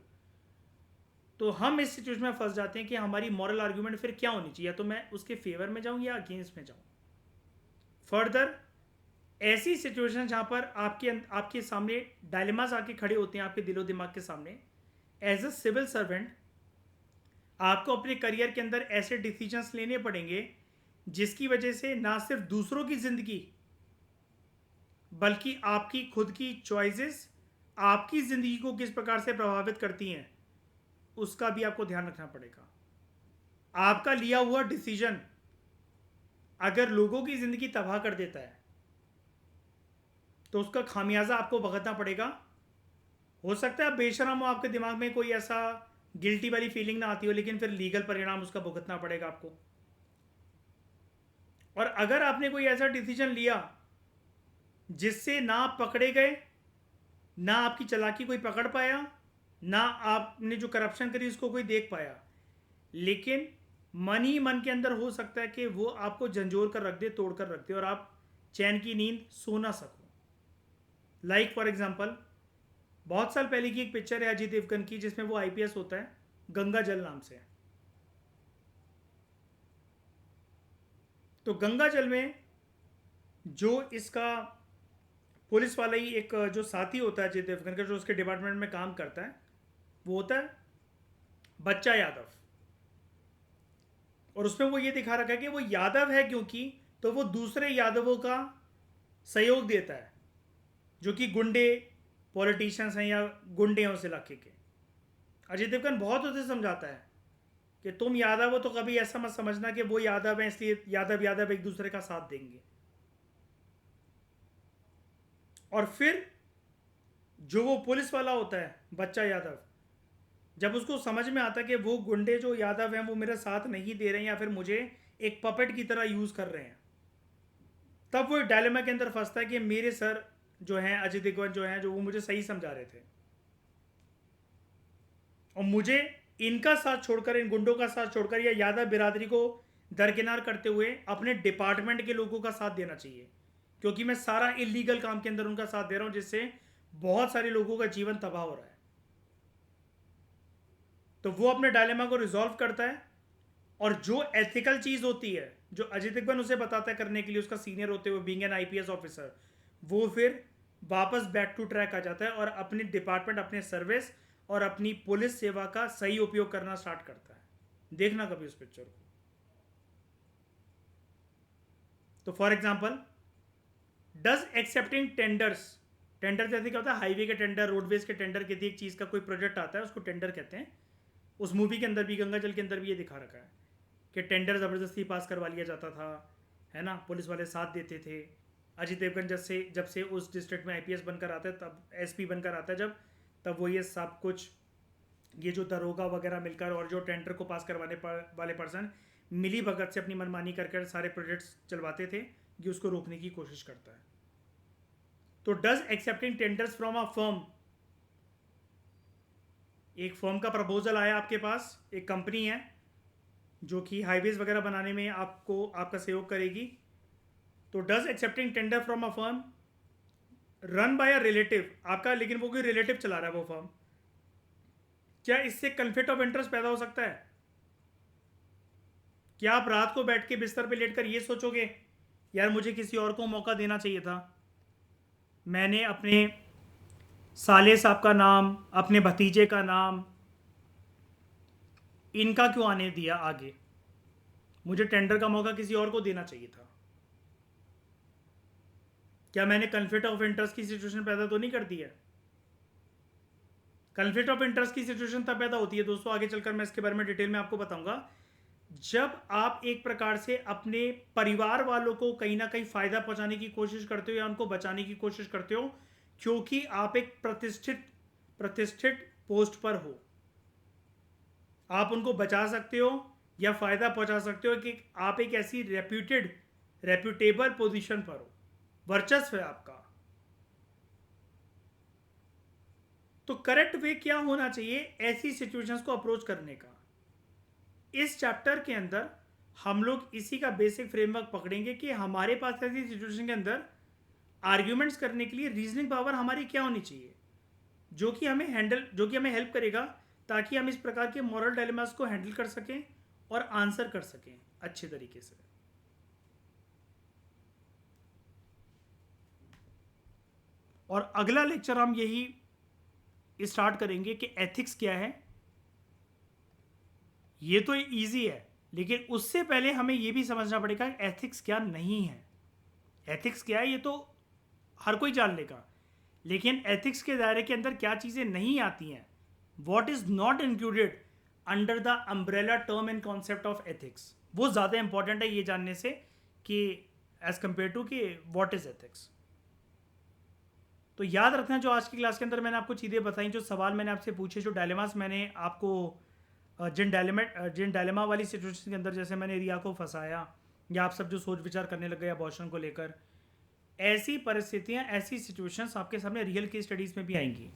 तो हम इस सिचुएशन में फंस जाते हैं कि हमारी मॉरल आर्ग्यूमेंट फिर क्या होनी चाहिए, या तो मैं उसके फेवर में जाऊं या अगेंस्ट में जाऊं। फर्दर ऐसी सिचुएशन जहां पर आपके सामने डायलेमास आके खड़े होते हैं, आपके दिलो दिमाग के सामने, एज अ सिविल सर्वेंट आपको अपने करियर के अंदर ऐसे डिसीजंस लेने पड़ेंगे जिसकी वजह से ना सिर्फ दूसरों की जिंदगी बल्कि आपकी खुद की चॉइसेस आपकी जिंदगी को किस प्रकार से प्रभावित करती हैं उसका भी आपको ध्यान रखना पड़ेगा। आपका लिया हुआ डिसीजन अगर लोगों की जिंदगी तबाह कर देता है तो उसका खामियाजा आपको भुगतना पड़ेगा। हो सकता है आप बेशरम हो, आपके दिमाग में कोई ऐसा गिल्टी वाली फीलिंग ना आती हो, लेकिन फिर लीगल परिणाम उसका भुगतना पड़ेगा आपको। और अगर आपने कोई ऐसा डिसीजन लिया जिससे ना आप पकड़े गए, ना आपकी चालाकी कोई पकड़ पाया, ना आपने जो करप्शन करी उसको कोई देख पाया, लेकिन मन ही मन के अंदर हो सकता है कि वो आपको झंझोर कर रख दे, तोड़ कर रख दे, और आप चैन की नींद सो ना सको। लाइक फॉर एग्जाम्पल, बहुत साल पहले की एक पिक्चर है अजय देवगन की जिसमें वो आईपीएस होता है, गंगा जल नाम से। तो गंगा जल में जो इसका पुलिस वाला ही एक जो साथी होता है अजय देवगन का, जो उसके डिपार्टमेंट में काम करता है, वो होता है बच्चा यादव। और उसमें वो ये दिखा रखा है कि वो यादव है क्योंकि तो वो दूसरे यादवों का सहयोग देता है जो कि गुंडे पॉलिटिशियंस हैं या गुंडे हैं उस इलाके के। अजय देवगन बहुत उसे समझाता है कि तुम यादव हो तो कभी ऐसा मत समझना कि वो यादव हैं इसलिए यादव यादव एक दूसरे का साथ देंगे। और फिर जो वो पुलिस वाला होता है बच्चा यादव, जब उसको समझ में आता है कि वो गुंडे जो यादव हैं वो मेरा साथ नहीं दे रहे हैं या फिर मुझे एक पपेट की तरह यूज कर रहे हैं, तब वो डायलेमा के अंदर फंसता है कि मेरे सर जो हैं अजय देवगन जो हैं, जो वो मुझे सही समझा रहे थे, और मुझे इनका साथ छोड़कर, इन गुंडों का साथ छोड़कर या यादव बिरादरी को दरकिनार करते हुए अपने डिपार्टमेंट के लोगों का साथ देना चाहिए, क्योंकि मैं सारा इलीगल काम के अंदर उनका साथ दे रहा हूं जिससे बहुत सारे लोगों का जीवन तबाह हो रहा है। तो वो अपने डायलेमा को रिजॉल्व करता है, और जो एथिकल चीज होती है जो अजय देवगन उसे बताता है करने के लिए, उसका सीनियर होते हुए बीइंग एन आईपीएस ऑफिसर, वो फिर वापस बैक टू ट्रैक आ जाता है और अपनी डिपार्टमेंट, अपने सर्विस और अपनी पुलिस सेवा का सही उपयोग करना स्टार्ट करता है। देखना कभी उस पिक्चर को। तो for example, does accepting tenders, tender जैसे क्या होता है, हाईवे के टेंडर, रोडवेज के टेंडर, किसी एक चीज़ का कोई प्रोजेक्ट आता है उसको टेंडर कहते हैं। उस मूवी के अंदर भी, गंगा जल के अंदर भी ये दिखा रखा है कि टेंडर ज़बरदस्ती पास करवा लिया जाता था, है ना, पुलिस वाले साथ देते थे। अजय देवगन जब से उस डिस्ट्रिक्ट में आईपीएस बनकर आता है, तब एसपी बनकर आता है जब, तब वो ये सब कुछ, ये जो दरोगा वगैरह मिलकर और जो टेंडर को पास करवाने वाले पर्सन मिली भगत से अपनी मनमानी कर सारे प्रोजेक्ट्स चलवाते थे, ये उसको रोकने की कोशिश करता है। तो does accepting tenders from a firm, एक फर्म का प्रपोजल आया आपके पास, एक कंपनी है जो कि हाईवेज वगैरह बनाने में आपको आपका सहयोग करेगी, तो does accepting tender from a firm run by a relative आपका, लेकिन वो कोई रिलेटिव चला रहा है वो फर्म, क्या इससे कन्फ्लिक्ट ऑफ इंटरेस्ट पैदा हो सकता है? क्या आप रात को बैठ के बिस्तर पे लेटकर ये सोचोगे यार मुझे किसी और को मौका देना चाहिए था, मैंने अपने साले साहब का नाम, अपने भतीजे का नाम, इनका क्यों आने दिया आगे, मुझे टेंडर का मौका किसी और को देना चाहिए था? क्या मैंने कन्फ्लिक्ट ऑफ इंटरेस्ट की सिचुएशन पैदा तो नहीं कर दी है? कन्फ्लिक्ट ऑफ इंटरेस्ट की सिचुएशन तब पैदा होती है दोस्तों, आगे चलकर मैं इसके बारे में डिटेल में आपको बताऊंगा, जब आप एक प्रकार से अपने परिवार वालों को कहीं ना कहीं फायदा पहुंचाने की कोशिश करते हो या उनको बचाने की कोशिश करते हो, क्योंकि आप एक प्रतिष्ठित पोस्ट पर हो, आप उनको बचा सकते हो या फायदा पहुंचा सकते हो कि आप एक ऐसी रेप्यूटेबल पोजीशन पर हो, वर्चस्व है आपका। तो करेक्ट वे क्या होना चाहिए ऐसी सिचुएशंस को अप्रोच करने का, इस चैप्टर के अंदर हम लोग इसी का बेसिक फ्रेमवर्क पकड़ेंगे कि हमारे पास ऐसी सिचुएशन के अंदर आर्ग्यूमेंट्स करने के लिए रीजनिंग पावर हमारी क्या होनी चाहिए, जो कि हमें हेल्प करेगा ताकि हम इस प्रकार के मॉरल डायलेमास को हैंडल कर सकें और आंसर कर सकें अच्छे तरीके से। और अगला लेक्चर हम यही स्टार्ट करेंगे कि एथिक्स क्या है। ये तो इजी है, लेकिन उससे पहले हमें ये भी समझना पड़ेगा एथिक्स क्या नहीं है। एथिक्स क्या है ये तो हर कोई जान लेगा, लेकिन एथिक्स के दायरे के अंदर क्या चीज़ें नहीं आती हैं, what is not included under the umbrella term and concept of ethics, वो ज़्यादा इंपॉर्टेंट है ये जानने से कि एज कंपेयर टू कि वॉट इज़ एथिक्स। तो याद रखना, जो आज की क्लास के अंदर मैंने आपको चीज़ें बताई, जो सवाल मैंने आपसे पूछे, जो डायलेमास मैंने आपको जिन डायलेमा वाली सिचुएशन के अंदर जैसे मैंने रिया को फंसाया, या आप सब जो सोच विचार करने लग गए अबॉर्शन को लेकर, ऐसी परिस्थितियां, ऐसी सिचुएशंस आपके सामने रियल केस स्टडीज में भी आएंगी।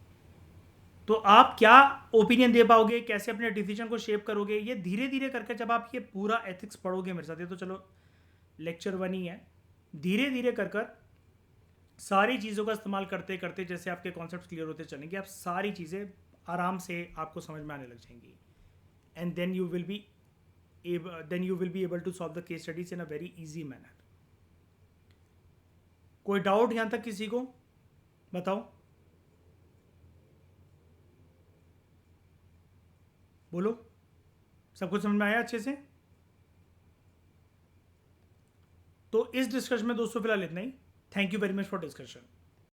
तो आप क्या ओपिनियन दे पाओगे, कैसे अपने डिसीजन को शेप करोगे, ये धीरे धीरे करके जब आप ये पूरा एथिक्स पढ़ोगे मेरे साथ, ये तो चलो लेक्चर 1 ही है, धीरे धीरे कर सारी चीज़ों का इस्तेमाल करते करते जैसे आपके कॉन्सेप्ट क्लियर होते चलेंगे, आप सारी चीज़ें आराम से आपको समझ में आने लग जाएंगी। And then you will be able to solve the case studies in a very easy manner. कोई डाउट यहाँ तक किसी को? बताओ, बोलो। सब कुछ समझ में आया अच्छे से? तो इस डिस्कशन में दोस्तों फिलहाल इतना ही। Thank you very much for discussion.